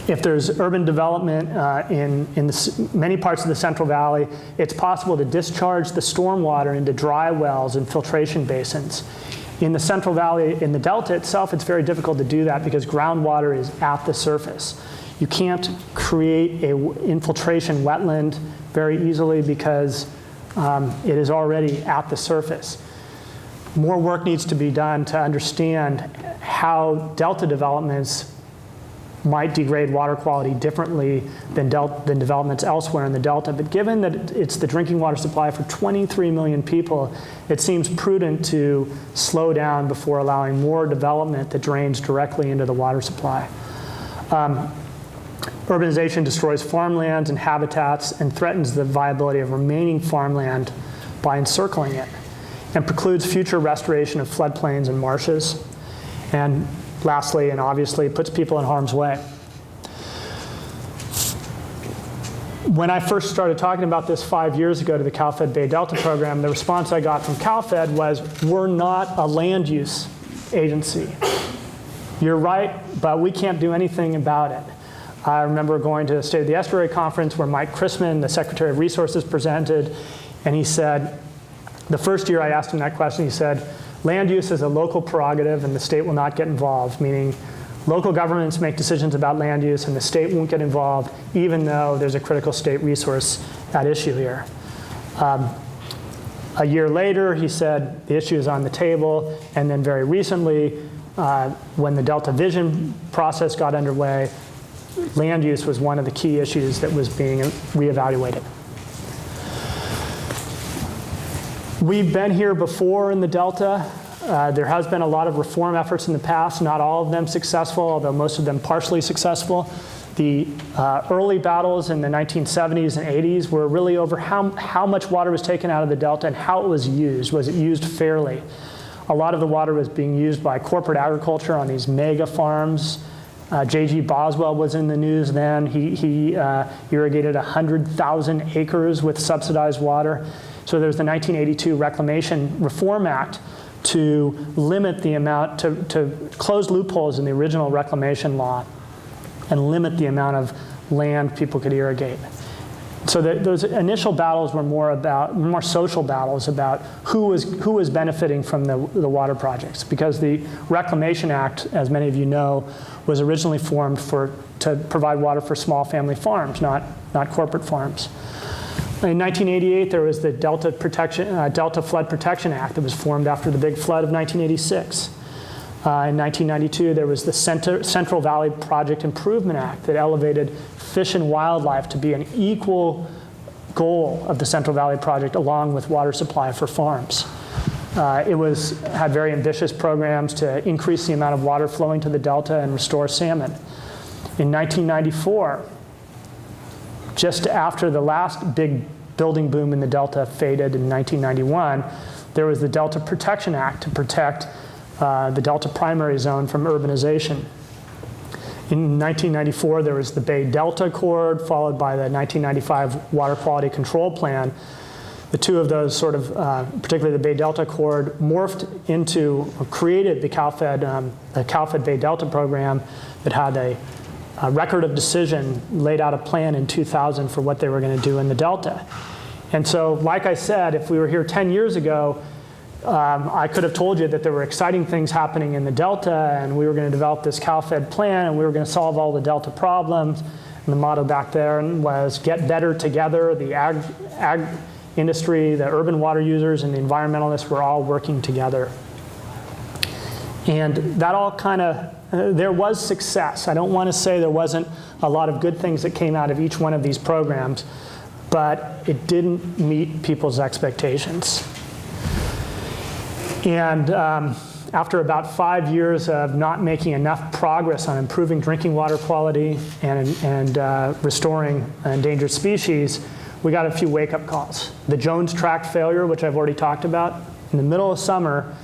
If there's urban development in many parts of the Central Valley, it's possible to discharge the stormwater into dry wells and filtration basins. In the Central Valley, in the Delta itself, it's very difficult to do that because groundwater is at the surface. You can't create an infiltration wetland very easily because it is already at the surface. More work needs to be done to understand how Delta developments might degrade water quality differently than developments elsewhere in the Delta. But given that it's the drinking water supply for 23 million people, it seems prudent to slow down before allowing more development that drains directly into the water supply. Urbanization destroys farmlands and habitats and threatens the viability of remaining farmland by encircling it, and precludes future restoration of floodplains and marshes. And lastly, and obviously, puts people in harm's way. When I first started talking about this 5 years ago to the Cal-Fed Bay Delta program, the response I got from Cal-Fed was, we're not a land use agency. You're right, but we can't do anything about it. I remember going to a State of the Estuary conference where Mike Chrisman, the Secretary of Resources, presented, and he said, the first year I asked him that question, he said, land use is a local prerogative and the state will not get involved, meaning local governments make decisions about land use and the state won't get involved even though there's a critical state resource at issue here. A year later, he said the issue is on the table, and then very recently, when the Delta Vision process got underway, land use was one of the key issues that was being reevaluated. We've been here before in the Delta. There has been a lot of reform efforts in the past, not all of them successful, although most of them partially successful. The early battles in the 1970s and 80s were really over how much water was taken out of the Delta and how it was used. Was it used fairly? A lot of the water was being used by corporate agriculture on these mega farms. J.G. Boswell was in the news then. He irrigated 100,000 acres with subsidized water. So there's the 1982 Reclamation Reform Act to limit the amount, to close loopholes in the original reclamation law and limit the amount of land people could irrigate. So those initial battles were more social battles about who was benefiting from the water projects, because the Reclamation Act, as many of you know, was originally formed to provide water for small family farms, not corporate farms. In 1988, there was the Delta Flood Protection Act that was formed after the big flood of 1986. In 1992, there was the Central Valley Project Improvement Act that elevated fish and wildlife to be an equal goal of the Central Valley Project, along with water supply for farms. It had very ambitious programs to increase the amount of water flowing to the Delta and restore salmon. In 1994, just after the last big building boom in the Delta faded in 1991, there was the Delta Protection Act to protect the Delta primary zone from urbanization. In 1994, there was the Bay Delta Accord, followed by the 1995 Water Quality Control Plan. The two of those particularly the Bay Delta Accord, morphed into, or created the Cal-Fed Bay Delta program that had a record of decision, laid out a plan in 2000 for what they were going to do in the Delta. And so, like I said, if we were here 10 years ago, I could have told you that there were exciting things happening in the Delta, and we were going to develop this Cal-Fed plan, and we were going to solve all the Delta problems. And the motto back there was get better together. The ag industry, the urban water users, and the environmentalists were all working together. And that all there was success. I don't want to say there wasn't a lot of good things that came out of each one of these programs, but it didn't meet people's expectations. And after about 5 years of not making enough progress on improving drinking water quality and restoring endangered species, we got a few wake-up calls. The Jones Tract failure, which I've already talked about, in the middle of summer,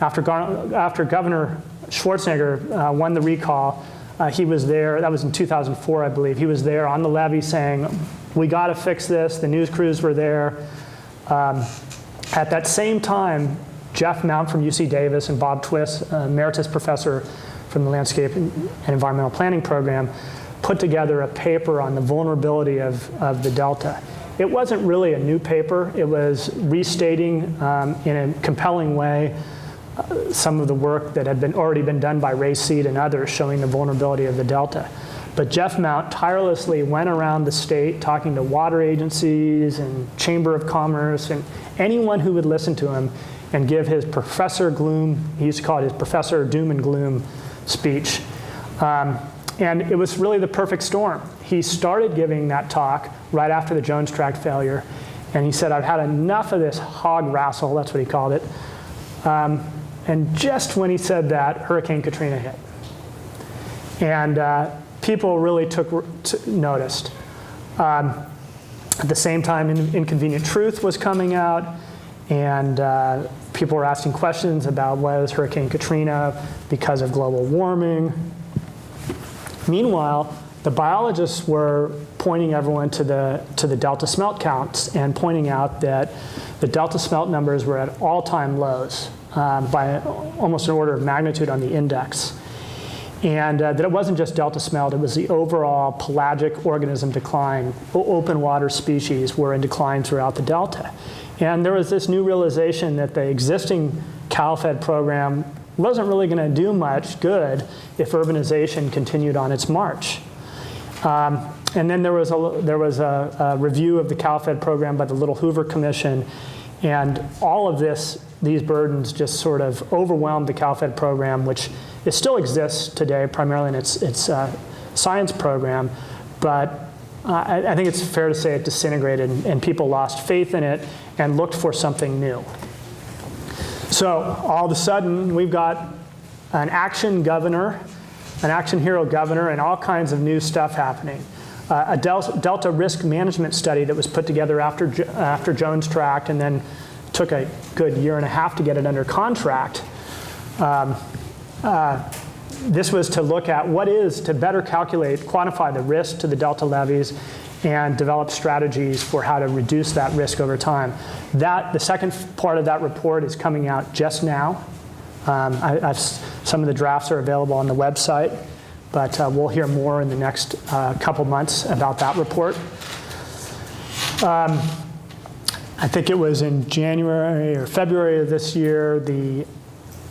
after Governor Schwarzenegger won the recall, he was there. That was in 2004, I believe. He was there on the levee saying, we got to fix this. The news crews were there. At that same time, Jeff Mount from UC Davis and Bob Twist, emeritus professor from the Landscape and Environmental Planning program, put together a paper on the vulnerability of the Delta. It wasn't really a new paper. It was restating in a compelling way some of the work that had already been done by Ray Seed and others showing the vulnerability of the Delta. But Jeff Mount tirelessly went around the state talking to water agencies and Chamber of Commerce and anyone who would listen to him and give his Professor Gloom, he used to call it his Professor Doom and Gloom speech. And it was really the perfect storm. He started giving that talk right after the Jones Tract failure, and he said, I've had enough of this hog wrestle, that's what he called it. And just when he said that, Hurricane Katrina hit. And people really noticed. At the same time, Inconvenient Truth was coming out, and people were asking questions about was Hurricane Katrina because of global warming. Meanwhile, the biologists were pointing everyone to the Delta smelt counts and pointing out that the Delta smelt numbers were at all-time lows by almost an order of magnitude on the index. And that it wasn't just Delta smelt, it was the overall pelagic organism decline. Open water species were in decline throughout the Delta. And there was this new realization that the existing CalFed program wasn't really going to do much good if urbanization continued on its march. And then there was a review of the CalFed program by the Little Hoover Commission, and all of these burdens just sort of overwhelmed the CalFed program, which it still exists today, primarily in its science program, but I think it's fair to say it disintegrated, and people lost faith in it and looked for something new. So all of a sudden, we've got an action governor, an action hero governor, and all kinds of new stuff happening. A Delta risk management study that was put together after Jones Tract and then took a good year and a half to get it under contract. This was to look at to better quantify the risk to the Delta levees and develop strategies for how to reduce that risk over time. The second part of that report is coming out just now. Some of the drafts are available on the website, but we'll hear more in the next couple months about that report. I think it was in January or February of this year, the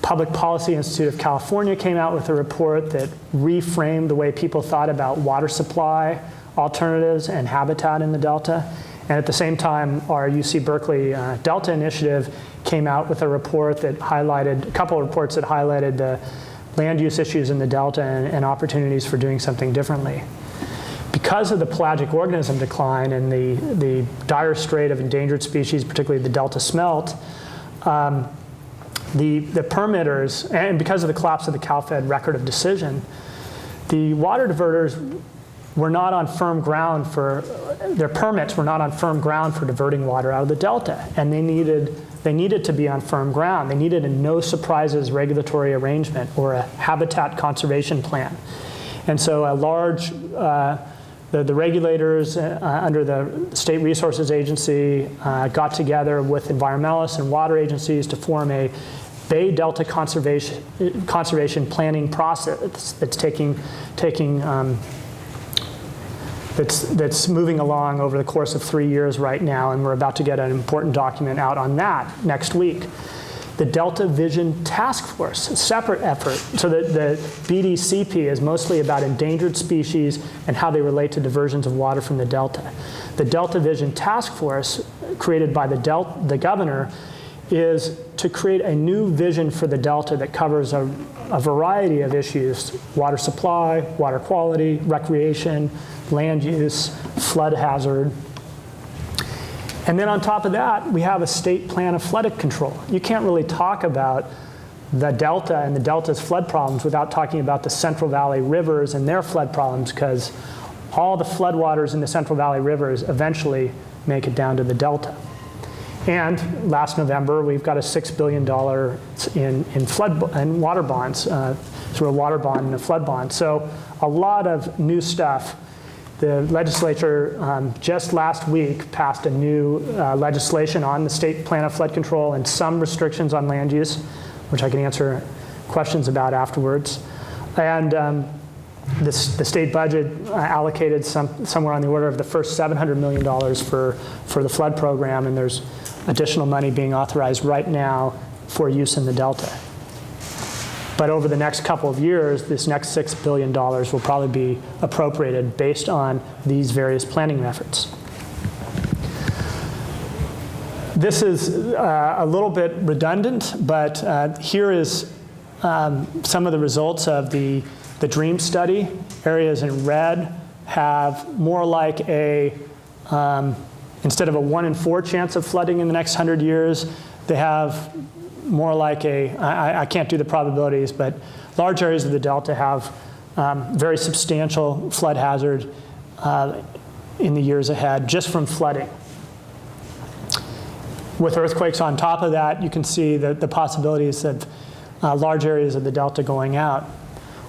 Public Policy Institute of California came out with a report that reframed the way people thought about water supply alternatives and habitat in the Delta. And at the same time, our UC Berkeley Delta Initiative came out with a report that highlighted, a couple of reports that highlighted the land use issues in the Delta and opportunities for doing something differently. Because of the pelagic organism decline and the dire strait of endangered species, particularly the Delta smelt, the permitters, and because of the collapse of the CalFed record of decision, the water diverters were not on firm ground their permits were not on firm ground for diverting water out of the Delta. And they needed to be on firm ground. They needed a no surprises regulatory arrangement or a habitat conservation plan. And so a large, the regulators under the State Resources Agency got together with environmentalists and water agencies to form a Bay Delta conservation planning process that's moving along over the course of 3 years right now, and we're about to get an important document out on that next week. The Delta Vision Task Force, a separate effort. So the BDCP is mostly about endangered species and how they relate to diversions of water from the Delta. The Delta Vision Task Force, created by the governor, is to create a new vision for the Delta that covers a variety of issues: water supply, water quality, recreation, land use, flood hazard. And then on top of that, we have a state plan of flood control. You can't really talk about the Delta and the Delta's flood problems without talking about the Central Valley rivers and their flood problems, because all the floodwaters in the Central Valley rivers eventually make it down to the Delta. And last November, we've got a $6 billion in water bonds, through a water bond and a flood bond. So a lot of new stuff. The legislature just last week passed a new legislation on the state plan of flood control and some restrictions on land use, which I can answer questions about afterwards. And the state budget allocated somewhere on the order of the first $700 million for the flood program, and there's additional money being authorized right now for use in the Delta. But over the next couple of years, this next $6 billion will probably be appropriated based on these various planning efforts. This is a little bit redundant, but here is some of the results of the DREAM study. Areas in red have more like a, instead of a 1 in 4 chance of flooding in the next 100 years, they have more like a, I can't do the probabilities, but large areas of the Delta have very substantial flood hazard in the years ahead just from flooding. With earthquakes on top of that, you can see the possibilities of large areas of the Delta going out.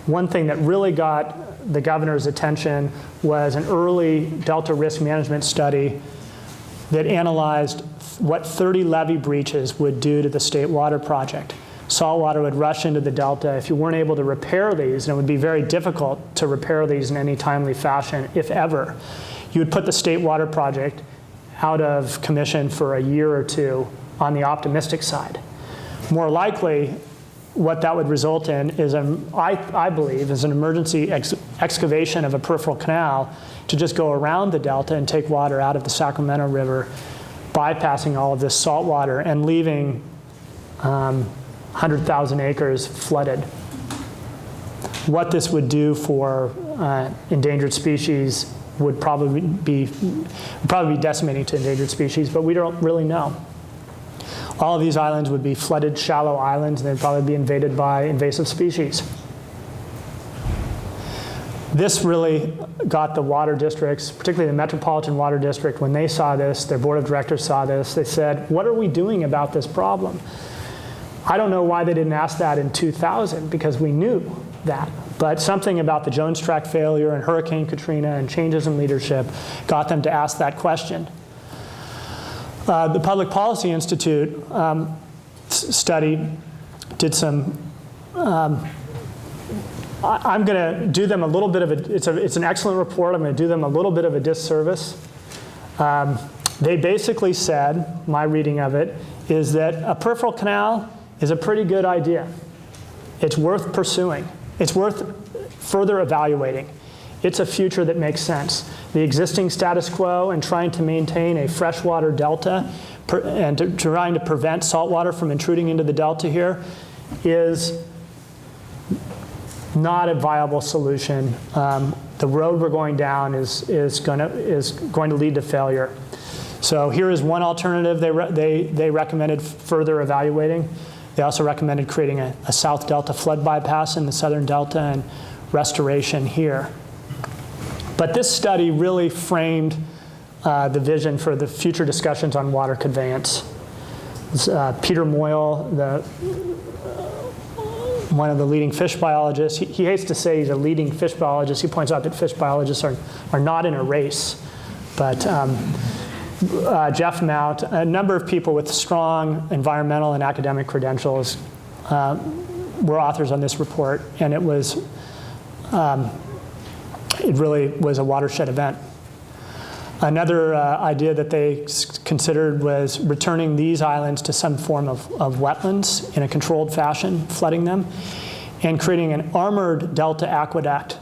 One thing that really got the governor's attention was an early Delta risk management study that analyzed what 30 levee breaches would do to the state water project. Salt water would rush into the Delta. If you weren't able to repair these, and it would be very difficult to repair these in any timely fashion, if ever, you would put the state water project out of commission for a year or two on the optimistic side. More likely, what that would result in is, I believe, is an emergency excavation of a peripheral canal to just go around the Delta and take water out of the Sacramento River, bypassing all of this salt water and leaving 100,000 acres flooded. What this would do for endangered species would probably be decimating to endangered species, but we don't really know. All of these islands would be flooded, shallow islands, and they'd probably be invaded by invasive species. This really got the water districts, particularly the Metropolitan Water District, when they saw this, their board of directors saw this, they said, what are we doing about this problem? I don't know why they didn't ask that in 2000, because we knew that. But something about the Jones Tract failure and Hurricane Katrina and changes in leadership got them to ask that question. The Public Policy Institute study did some, I'm going to do them a little bit of a, it's an excellent report, I'm going to do them a little bit of a disservice. They basically said, my reading of it, is that a peripheral canal is a pretty good idea. It's worth pursuing. It's worth further evaluating. It's a future that makes sense. The existing status quo and trying to maintain a freshwater delta and trying to prevent saltwater from intruding into the delta here is not a viable solution. The road we're going down is going to lead to failure. So here is one alternative they recommended further evaluating. They also recommended creating a South Delta flood bypass in the Southern Delta and restoration here. But this study really framed the vision for the future discussions on water conveyance. Peter Moyle, one of the leading fish biologists, he hates to say he's a leading fish biologist. He points out that fish biologists are not in a race. But Jeff Mount, a number of people with strong environmental and academic credentials were authors on this report, and it really was a watershed event. Another idea that they considered was returning these islands to some form of wetlands in a controlled fashion, flooding them, and creating an armored delta aqueduct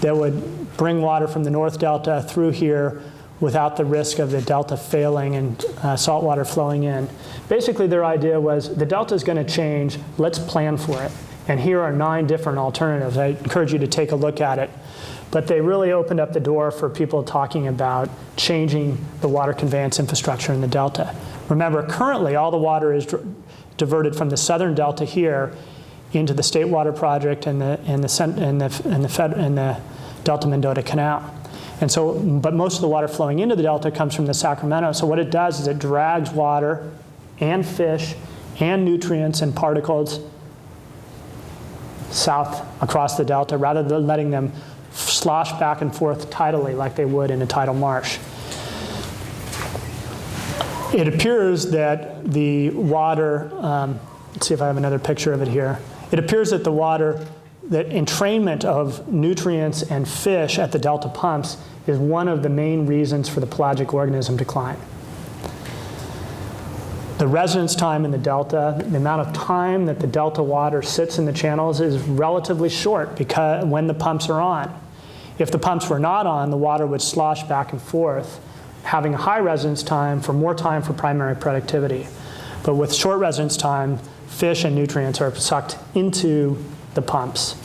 that would bring water from the North Delta through here without the risk of the delta failing and salt water flowing in. Basically, their idea was the delta is going to change, let's plan for it. And here are 9 different alternatives. I encourage you to take a look at it. But they really opened up the door for people talking about changing the water conveyance infrastructure in the delta. Remember, currently all the water is diverted from the Southern Delta here into the State Water Project and the Delta Mendota Canal. And so, but most of the water flowing into the delta comes from the Sacramento. So what it does is it drags water and fish and nutrients and particles south across the delta rather than letting them slosh back and forth tidally like they would in a tidal marsh. It appears that the water, let's see if I have another picture of it here. It appears that the water that entrainment of nutrients and fish at the delta pumps is one of the main reasons for the pelagic organism decline. The residence time in the delta, the amount of time that the delta water sits in the channels is relatively short because when the pumps are on. If the pumps were not on, the water would slosh back and forth, having a high residence time for more time for primary productivity. But with short residence time, fish and nutrients are sucked into the pumps.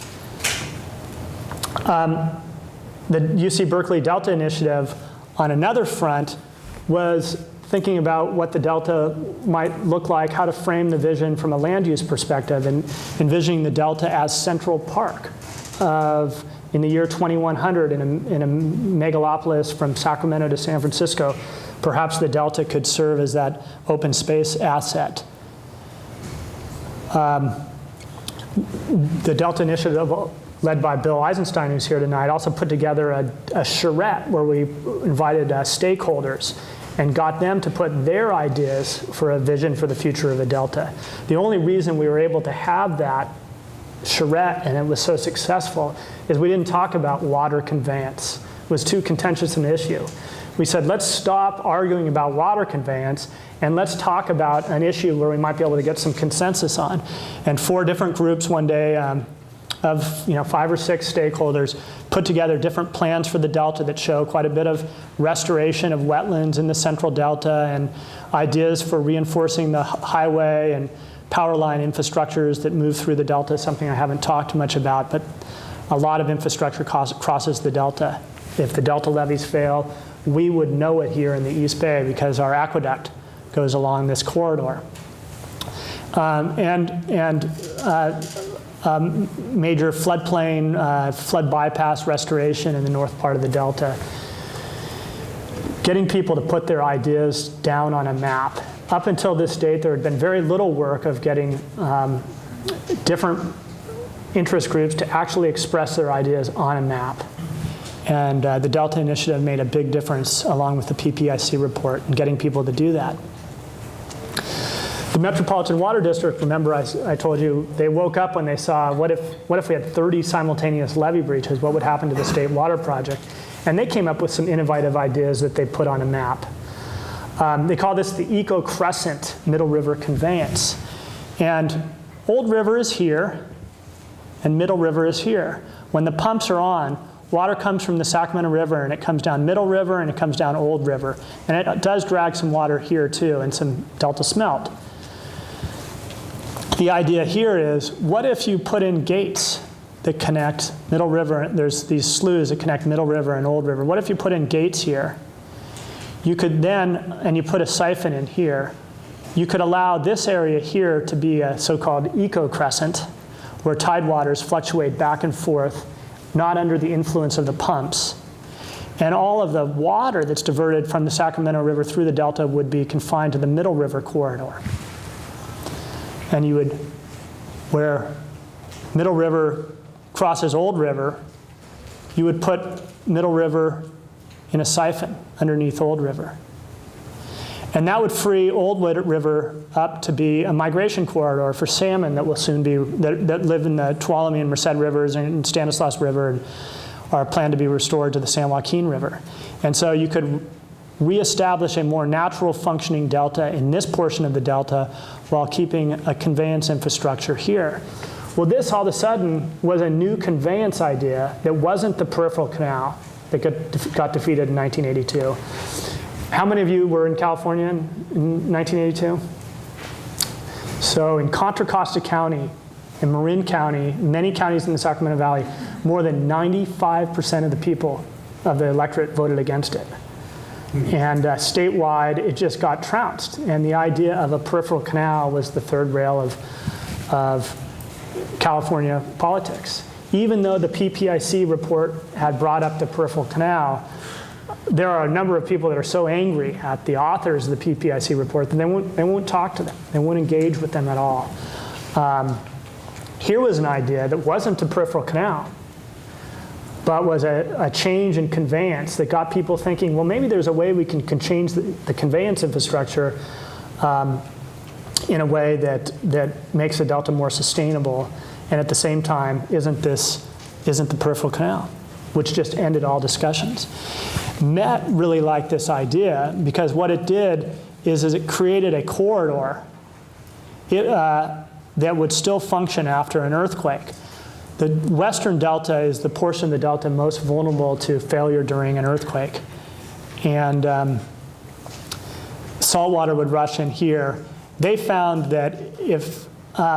The UC Berkeley Delta Initiative, on another front, was thinking about what the delta might look like, how to frame the vision from a land use perspective, and envisioning the delta as Central Park of, in the year 2100, in a megalopolis from Sacramento to San Francisco, perhaps the delta could serve as that open space asset. The Delta Initiative, led by Bill Eisenstein, who's here tonight, also put together a charrette where we invited stakeholders and got them to put their ideas for a vision for the future of the delta. The only reason we were able to have that charrette and it was so successful is we didn't talk about water conveyance. It was too contentious an issue. We said, let's stop arguing about water conveyance and let's talk about an issue where we might be able to get some consensus on. And 4 different groups one day of 5 or 6 stakeholders put together different plans for the delta that show quite a bit of restoration of wetlands in the central delta and ideas for reinforcing the highway and power line infrastructures that move through the delta, something I haven't talked much about, but a lot of infrastructure crosses the delta. If the delta levees fail, we would know it here in the East Bay because our aqueduct goes along this corridor. Major floodplain, flood bypass restoration in the north part of the delta. Getting people to put their ideas down on a map. Up until this date, there had been very little work of getting different interest groups to actually express their ideas on a map. And the Delta Initiative made a big difference along with the PPIC report in getting people to do that. The Metropolitan Water District, remember I told you, they woke up when they saw, what if we had 30 simultaneous levee breaches? What would happen to the state water project? And they came up with some innovative ideas that they put on a map. They call this the eco-crescent Middle River conveyance. And Old River is here, and Middle River is here. When the pumps are on, water comes from the Sacramento River, and it comes down Middle River, and it comes down Old River. And it does drag some water here, too, and some delta smelt. The idea here is, what if you put in gates that connect Middle River? There's these sloughs that connect Middle River and Old River. What if you put in gates here? You could then, and you put a siphon in here, you could allow this area here to be a so-called eco-crescent, where tidewaters fluctuate back and forth, not under the influence of the pumps. And all of the water that's diverted from the Sacramento River through the delta would be confined to the Middle River corridor. And you would, where Middle River crosses Old River, you would put Middle River in a siphon underneath Old River. And that would free Old River up to be a migration corridor for salmon that will soon be, that live in the Tuolumne and Merced Rivers and Stanislaus River and are planned to be restored to the San Joaquin River. And so you could reestablish a more natural functioning delta in this portion of the delta while keeping a conveyance infrastructure here. Well, this all of a sudden was a new conveyance idea that wasn't the peripheral canal that got defeated in 1982. How many of you were in California in 1982? So in Contra Costa County, in Marin County, many counties in the Sacramento Valley, more than 95% of the people of the electorate voted against it. And statewide, it just got trounced. And the idea of a peripheral canal was the third rail of California politics. Even though the PPIC report had brought up the peripheral canal, there are a number of people that are so angry at the authors of the PPIC report that they won't talk to them. They won't engage with them at all. Here was an idea that wasn't a peripheral canal, but was a change in conveyance that got people thinking, well, maybe there's a way we can change the conveyance infrastructure in a way that makes the delta more sustainable And at the same time, isn't the peripheral canal, which just ended all discussions. Met really liked this idea because what it did is it created a corridor that would still function after an earthquake. The western delta is the portion of the delta most vulnerable to failure during an earthquake. And salt water would rush in here. They found that if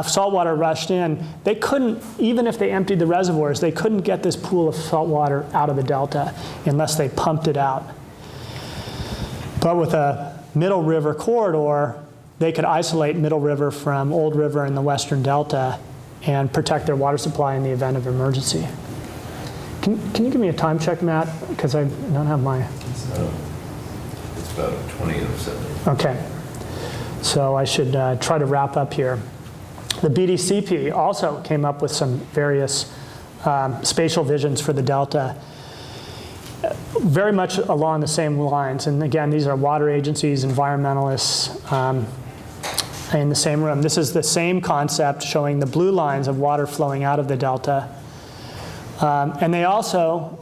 salt water rushed in, they couldn't, even if they emptied the reservoirs, they couldn't get this pool of salt water out of the delta unless they pumped it out. But with a middle river corridor, they could isolate Middle River from Old River in the western delta and protect their water supply in the event of emergency. Can you give me a time check, Matt? Because I don't have my... It's about 20 of 7. Okay. So I should try to wrap up here. The BDCP also came up with some various spatial visions for the delta, very much along the same lines. And again, these are water agencies, environmentalists in the same room. This is the same concept showing the blue lines of water flowing out of the delta. And they also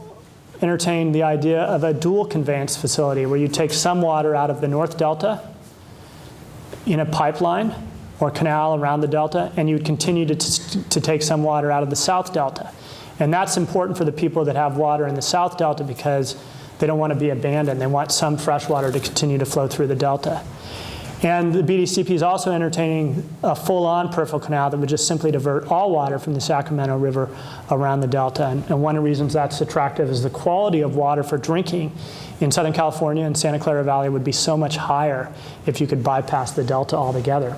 entertained the idea of a dual conveyance facility where you take some water out of the North Delta in a pipeline or canal around the delta, and you would continue to take some water out of the South Delta. And that's important for the people that have water in the South Delta because they don't want to be abandoned. They want some fresh water to continue to flow through the delta. And the BDCP is also entertaining a full-on peripheral canal that would just simply divert all water from the Sacramento River around the delta. And one of the reasons that's attractive is the quality of water for drinking in Southern California and Santa Clara Valley would be so much higher if you could bypass the delta altogether.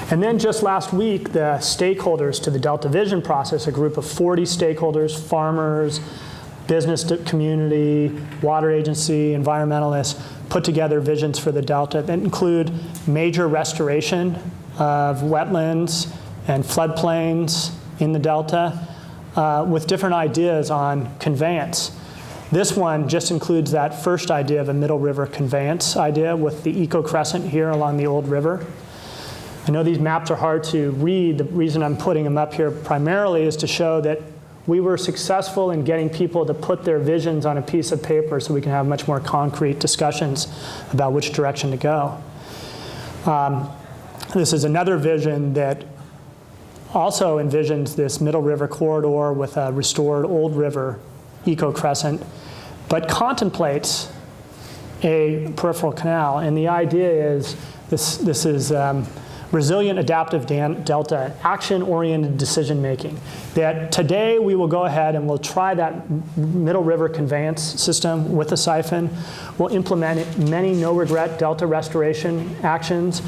And then just last week, the stakeholders to the Delta Vision process, a group of 40 stakeholders, farmers, business community, water agency, environmentalists, put together visions for the delta that include major restoration of wetlands and floodplains in the delta with different ideas on conveyance. This one just includes that first idea of a middle river conveyance idea with the eco-crescent here along the old river. I know these maps are hard to read. The reason I'm putting them up here primarily is to show that we were successful in getting people to put their visions on a piece of paper so we can have much more concrete discussions about which direction to go. This is another vision that also envisions this middle river corridor with a restored old river eco-crescent, but contemplates a peripheral canal. And the idea is this is resilient adaptive delta, action-oriented decision-making. That today we will go ahead and we'll try that middle river conveyance system with a siphon. We'll implement many no-regret delta restoration actions.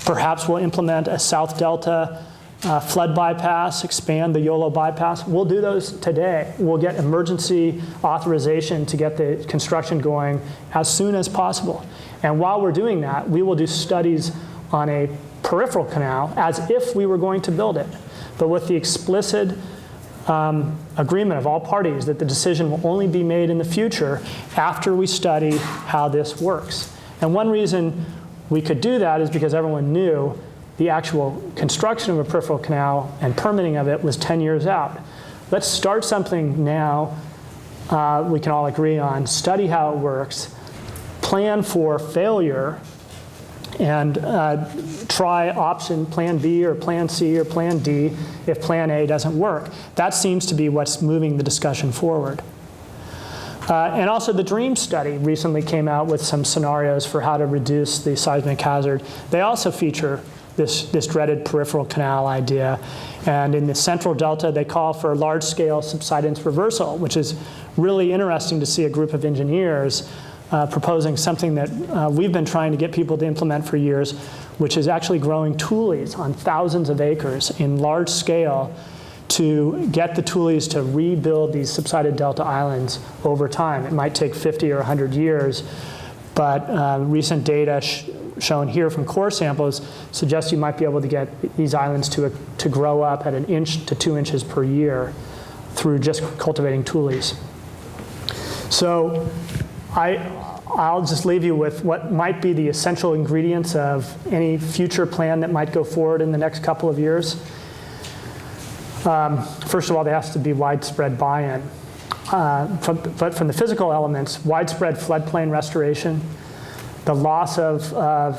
Perhaps we'll implement a South Delta flood bypass, expand the YOLO bypass. We'll do those today. We'll get emergency authorization to get the construction going as soon as possible. And while we're doing that, we will do studies on a peripheral canal as if we were going to build it, but with the explicit agreement of all parties that the decision will only be made in the future after we study how this works. And one reason we could do that is because everyone knew the actual construction of a peripheral canal and permitting of it was 10 years out. Let's start something now we can all agree on, study how it works, plan for failure, and try option plan B or plan C or plan D if plan A doesn't work. That seems to be what's moving the discussion forward. And also the DREAM study recently came out with some scenarios for how to reduce the seismic hazard. They also feature this dreaded peripheral canal idea. And in the central delta, they call for large-scale subsidence reversal, which is really interesting to see a group of engineers proposing something that we've been trying to get people to implement for years, which is actually growing tules on thousands of acres in large scale to get the tules to rebuild these subsided delta islands over time. It might take 50 or 100 years, but recent data shown here from core samples suggests you might be able to get these islands to grow up at 1 inch to 2 inches per year through just cultivating tules. So I'll just leave you with what might be the essential ingredients of any future plan that might go forward in the next couple of years. First of all, there has to be widespread buy-in. But from the physical elements, widespread floodplain restoration, the loss of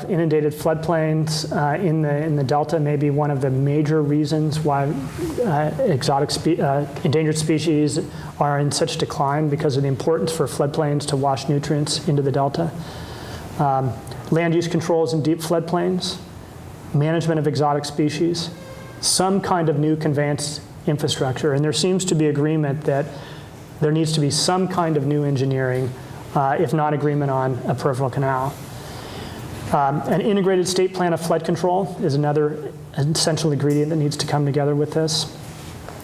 inundated floodplains in the Delta may be one of the major reasons why endangered species are in such decline, because of the importance for floodplains to wash nutrients into the Delta. Land use controls in deep floodplains, management of exotic species, some kind of new conveyance infrastructure. And there seems to be agreement that there needs to be some kind of new engineering, if not agreement on a peripheral canal. An integrated state plan of flood control is another essential ingredient that needs to come together with this.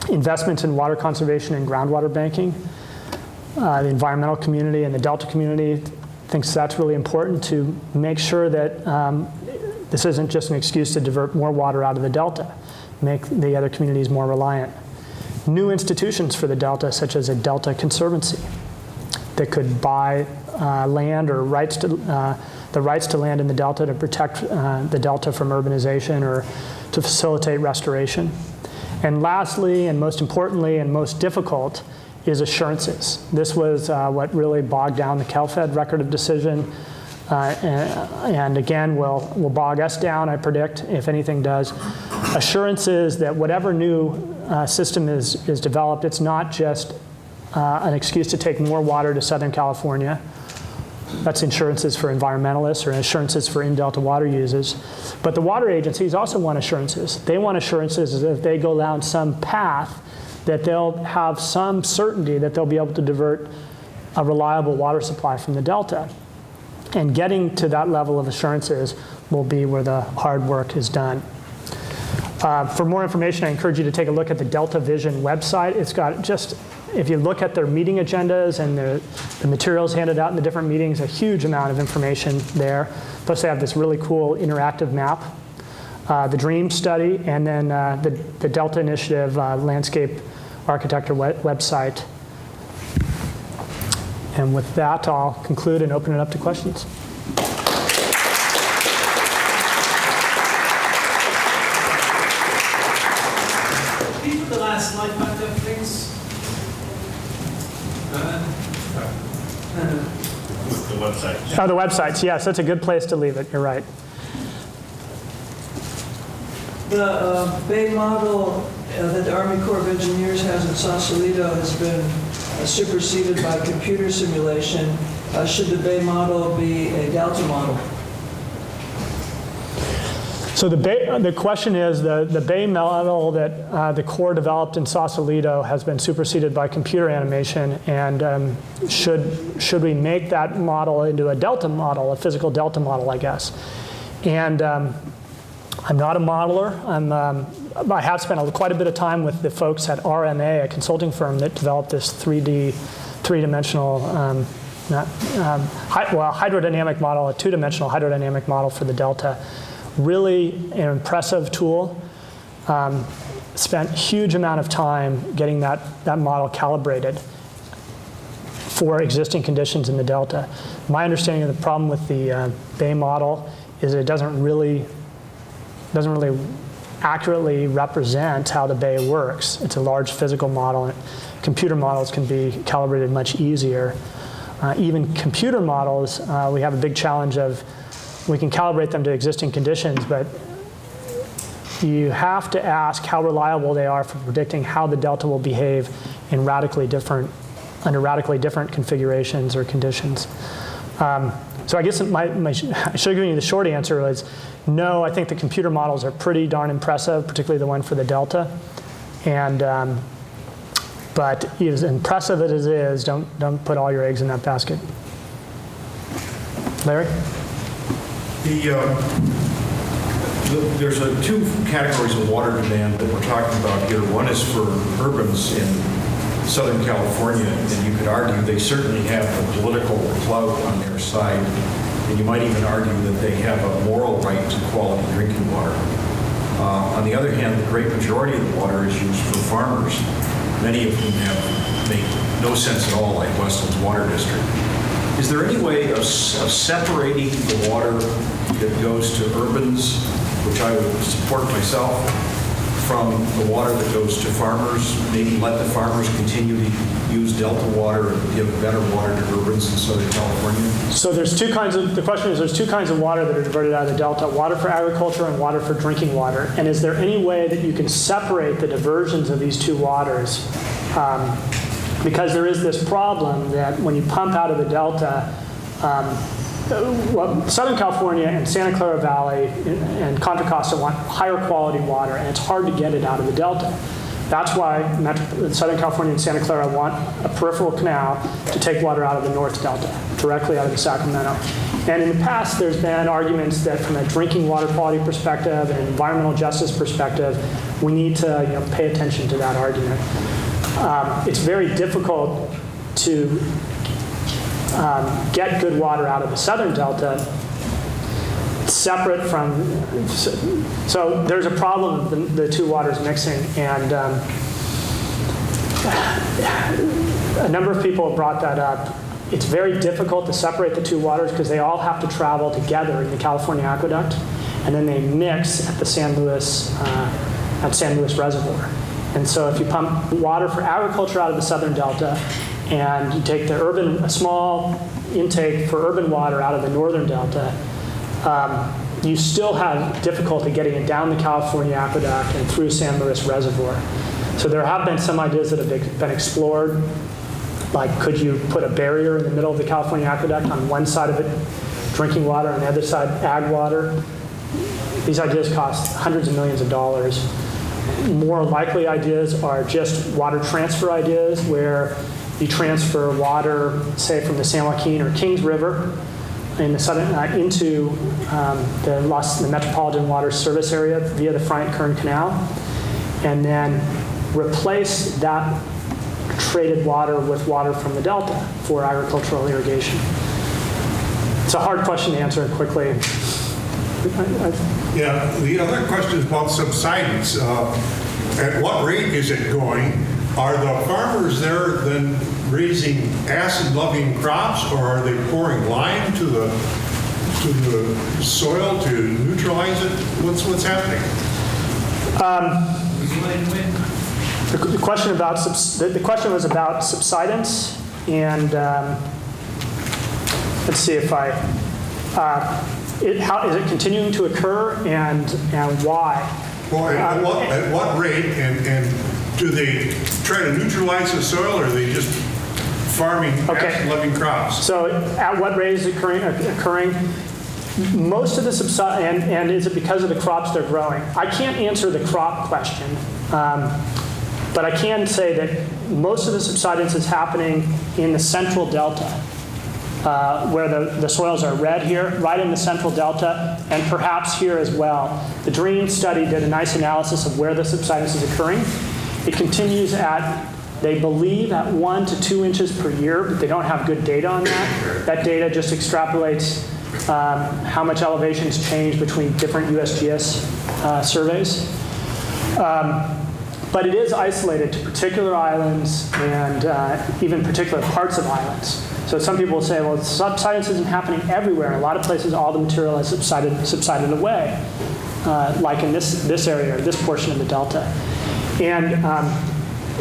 Investments in water conservation and groundwater banking. The environmental community and the Delta community thinks that's really important to make sure that this isn't just an excuse to divert more water out of the Delta, make the other communities more reliant. New institutions for the Delta, such as a Delta Conservancy, that could buy land or the rights to land in the Delta to protect the Delta from urbanization or to facilitate restoration. And lastly, and most importantly, and most difficult, is assurances. This was what really bogged down the CalFed record of decision, and again will bog us down, I predict, if anything does. Assurances that whatever new system is developed, it's not just an excuse to take more water to Southern California. That's insurances for environmentalists or assurances for in-Delta water users. But the water agencies also want assurances. They want assurances that if they go down some path, that they'll have some certainty that they'll be able to divert a reliable water supply from the Delta. And getting to that level of assurances will be where the hard work is done. For more information, I encourage you to take a look at the Delta Vision website. It's got just, if you look at their meeting agendas and the materials handed out in the different meetings, a huge amount of information there. Plus they have this really cool interactive map, the DREAM study, and then the Delta Initiative landscape architecture website. And with that, I'll conclude and open it up to questions. Can you put the last slide back up, please? The website. Oh, the websites, yes, that's a good place to leave it, you're right. The Bay model that the Army Corps of Engineers has in Sausalito has been superseded by computer simulation. Should the Bay model be a Delta model? So the question is, the Bay model that the Corps developed in Sausalito has been superseded by computer animation, and should we make that model into a Delta model, a physical Delta model, I guess? And I'm not a modeler. I have spent quite a bit of time with the folks at RMA, a consulting firm that developed this three-dimensional, hydrodynamic model, a two-dimensional hydrodynamic model for the Delta. Really an impressive tool. Spent huge amount of time getting that model calibrated for existing conditions in the Delta. My understanding of the problem with the Bay model is it doesn't really accurately represent how the Bay works. It's a large physical model, and computer models can be calibrated much easier. Even computer models, we have a big challenge of we can calibrate them to existing conditions, but you have to ask how reliable they are for predicting how the Delta will behave in under radically different configurations or conditions. So I guess I should have given you the short answer was no. I think the computer models are pretty darn impressive, particularly the one for the Delta. And but as impressive as it is, don't put all your eggs in that basket. Larry? There's two categories of water demand that we're talking about here. One is for urbans in Southern California, and you could argue they certainly have a political clout on their side, and you might even argue that they have a moral right to quality drinking water. On the other hand, the great majority of the water is used for farmers, many of whom make no sense at all, like Westland's water district. Is there any way of separating the water that goes to urbans, which I would support myself, from the water that goes to farmers, maybe let the farmers continue to use Delta water and give better water to urbans in Southern California? So there's two kinds of, the question is, there's two kinds of water that are diverted out of the Delta, water for agriculture and water for drinking water. And is there any way that you can separate the diversions of these two waters? Because there is this problem that when you pump out of the Delta, well, Southern California and Santa Clara Valley and Contra Costa want higher quality water, and it's hard to get it out of the Delta. That's why Southern California and Santa Clara want a peripheral canal to take water out of the North Delta, directly out of the Sacramento. And in the past, there's been arguments that from a drinking water quality perspective and an environmental justice perspective, we need to pay attention to that argument. It's very difficult to get good water out of the Southern Delta separate from, so there's a problem of the two waters mixing, and a number of people have brought that up. It's very difficult to separate the two waters because they all have to travel together in the California aqueduct, and then they mix at the San Luis Reservoir. And so if you pump water for agriculture out of the Southern Delta, and you take a small intake for urban water out of the Northern Delta, you still have difficulty getting it down the California aqueduct and through San Luis Reservoir. So there have been some ideas that have been explored, like could you put a barrier in the middle of the California aqueduct, on one side of it drinking water, on the other side ag water. These ideas cost hundreds of millions of dollars. More likely ideas are just water transfer ideas, where you transfer water, say, from the San Joaquin or Kings River in the southern, into the Metropolitan Water Service area via the Bryant-Kern Canal, and then replace that traded water with water from the Delta for agricultural irrigation. It's a hard question to answer quickly. Yeah, the other question is about subsidence. At what rate is it going? Are the farmers there then raising acid-loving crops, or are they pouring lime to the soil to neutralize it? What's happening? The question about the question was about subsidence, and let's see if how is it continuing to occur, and why? Well, at what rate, and do they try to neutralize the soil, or are they just farming acid-loving crops? So at what rate is it occurring? Most of the and is it because of the crops they're growing? I can't answer the crop question, but I can say that most of the subsidence is happening in the central delta, where the soils are red here, right in the central delta, and perhaps here as well. The DREAM study did a nice analysis of where the subsidence is occurring. It continues at, they believe, at 1 to 2 inches per year, but they don't have good data on that. That data just extrapolates how much elevations change between different USGS surveys. But it is isolated to particular islands and even particular parts of islands. So some people will say, well, subsidence isn't happening everywhere. In a lot of places, all the material has subsided away, like in this area, or this portion of the delta. And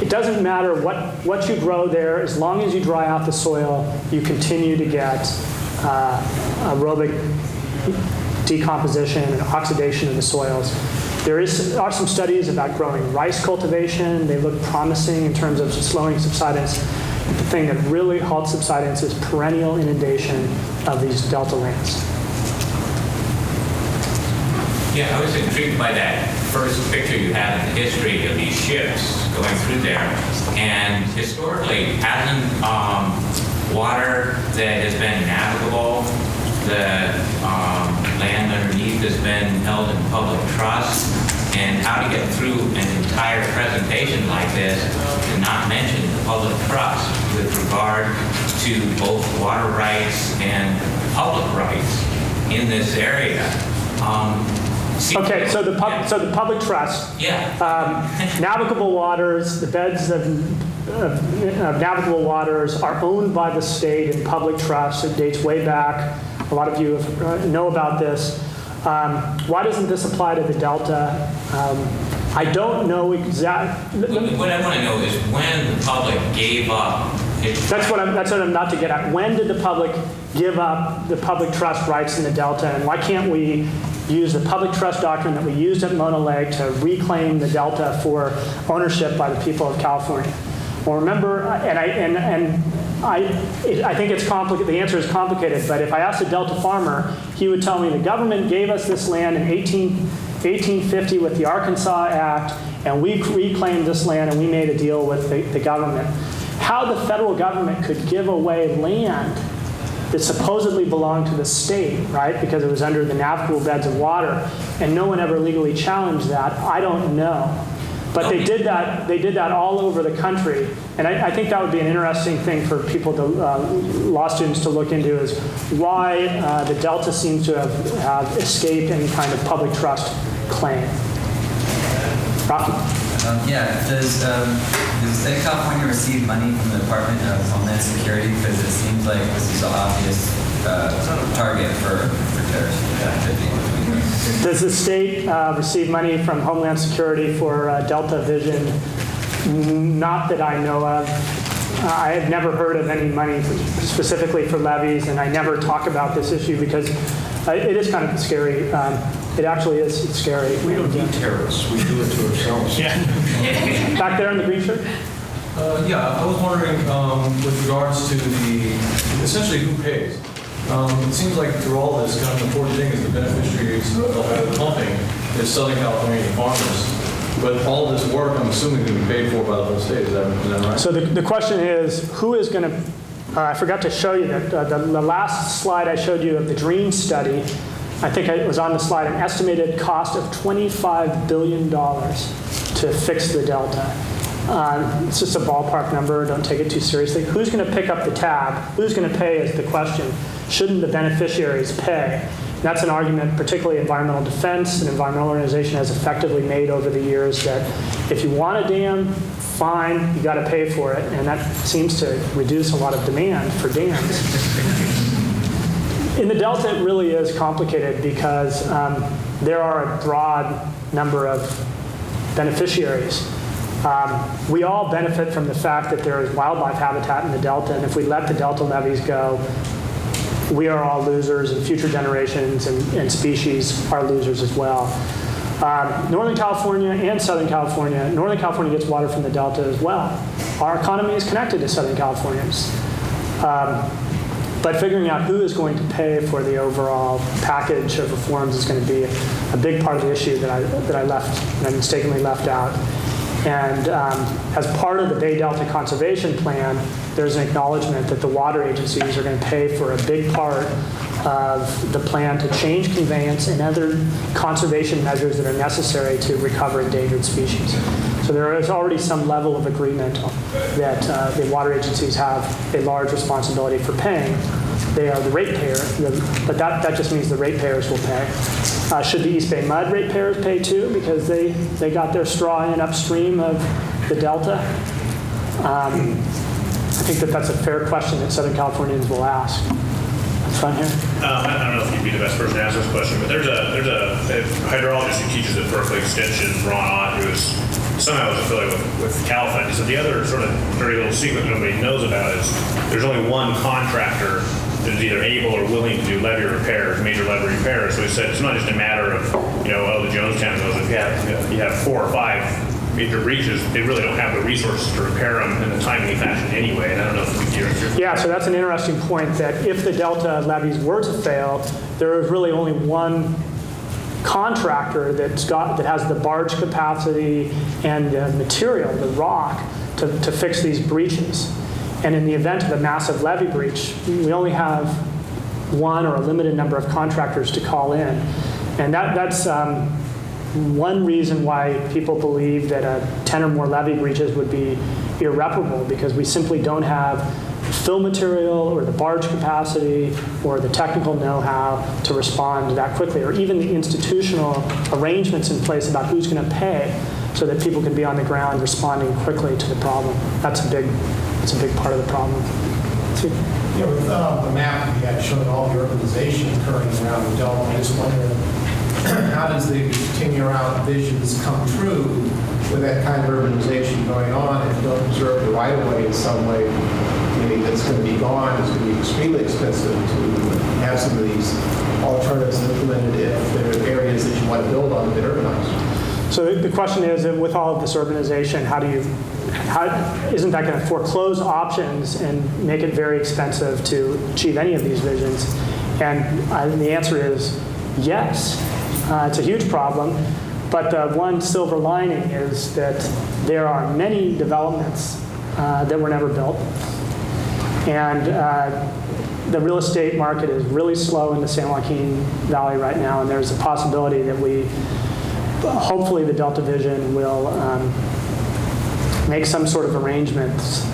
it doesn't matter what you grow there, as long as you dry out the soil, you continue to get aerobic decomposition and oxidation of the soils. There are some studies about growing rice cultivation. They look promising in terms of slowing subsidence. The thing that really halts subsidence is perennial inundation of these delta lands. Yeah, I was intrigued by that first picture you had in the history of these ships going through there. And historically, hasn't water that has been navigable, the land underneath has been held in public trust, and how to get through an entire presentation like this and not mention the public trust with regard to both water rights and public rights in this area. Okay, so the public trust. Yeah. Navigable waters, the beds of navigable waters are owned by the state in public trust. It dates way back. A lot of you know about this. Why doesn't this apply to the Delta? I don't know exactly. What I want to know is when the public gave up. That's what I'm not to get at. When did the public give up the public trust rights in the Delta, and why can't we use the public trust doctrine that we used at Mona Lake to reclaim the Delta for ownership by the people of California? Well, remember, I think it's complicated. The answer is complicated, but if I asked a Delta farmer, he would tell me the government gave us this land in 1850 with the Arkansas Act, and we reclaimed this land and we made a deal with the government. How the federal government could give away land that supposedly belonged to the state, right, because it was under the navigable beds of water, and no one ever legally challenged that, I don't know. But they did that all over the country. And I think that would be an interesting thing for people, law students, to look into, is why the Delta seems to have escaped any kind of public trust claim. Rocky? Does the state of California receive money from the Department of Homeland Security? Because it seems like this is an obvious target for terrorist activity. Does the state receive money from Homeland Security for Delta Vision? Not that I know of. I have never heard of any money specifically for levees, and I never talk about this issue because it is kind of scary. It actually is scary. We don't need terrorists. We do it to ourselves. Yeah. Back there in the green shirt? I was wondering with regards to essentially who pays. It seems like through all this, kind of important thing is the beneficiaries of the pumping is Southern California farmers. But all this work, I'm assuming, is going to be paid for by the whole state. Is that right? So the question is, who is going to? I forgot to show you that the last slide I showed you of the DREAM study. I think it was on the slide, an estimated cost of $25 billion to fix the Delta. It's just a ballpark number. Don't take it too seriously. Who's going to pick up the tab? Who's going to pay is the question. Shouldn't the beneficiaries pay? That's an argument, particularly environmental defense, an environmental organization has effectively made over the years, that if you want a dam, fine, you got to pay for it. And that seems to reduce a lot of demand for dams. In the Delta, it really is complicated because there are a broad number of beneficiaries. We all benefit from the fact that there is wildlife habitat in the Delta, and if we let the Delta levees go, we are all losers, and future generations and species are losers as well. Northern California and Southern California, Northern California gets water from the Delta as well. Our economy is connected to Southern Californians. But figuring out who is going to pay for the overall package of reforms is going to be a big part of the issue that I mistakenly left out. And as part of the Bay Delta Conservation Plan, there's an acknowledgement that the water agencies are going to pay for a big part of the plan to change conveyance and other conservation measures that are necessary to recover endangered species. So there is already some level of agreement that the water agencies have a large responsibility for paying. They are the ratepayer, but that just means the ratepayers will pay. Should the East Bay Mud ratepayers pay too, because they got their straw in upstream of the Delta? I think that's a fair question that Southern Californians will ask. Front here. I don't know if you'd be the best person to answer this question, but there's a hydrologist who teaches at Berkeley Extension, Ron Ott, who is somehow affiliated with California. So the other sort of very little secret that nobody knows about is there's only one contractor that is either able or willing to do levee repairs, major levee repairs. So he said it's not just a matter of, the Jonestown knows if you have 4 or 5 major breaches, they really don't have the resources to repair them in a timely fashion anyway. And I don't know if you're... Yeah, so that's an interesting point, that if the Delta levees were to fail, there is really only one contractor that has the barge capacity and the material, the rock, to fix these breaches. And in the event of a massive levee breach, we only have one or a limited number of contractors to call in. And that's one reason why people believe that 10 or more levee breaches would be irreparable, because we simply don't have fill material or the barge capacity or the technical know-how to respond that quickly, or even the institutional arrangements in place about who's going to pay so that people can be on the ground responding quickly to the problem. That's a big part of the problem. Yeah, with the map we had showing all the urbanization occurring around the Delta, I just wonder how does the 10-year out visions come true with that kind of urbanization going on and don't preserve the right-of-way in some way? Meaning that's going to be gone, it's going to be extremely expensive to have some of these alternatives implemented if there are areas that you want to build on that are urbanized. So the question is, with all of this urbanization, isn't that going to foreclose options and make it very expensive to achieve any of these visions? And the answer is yes. It's a huge problem. But the one silver lining is that there are many developments that were never built. And the real estate market is really slow in the San Joaquin Valley right now, and there's a possibility that hopefully the Delta Vision will make some sort of arrangements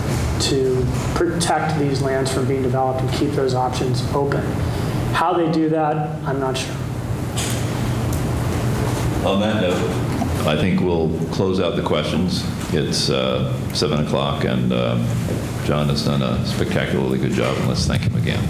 to protect these lands from being developed and keep those options open. How they do that, I'm not sure. On that note, I think we'll close out the questions. It's 7 o'clock, and John has done a spectacularly good job, and let's thank him again.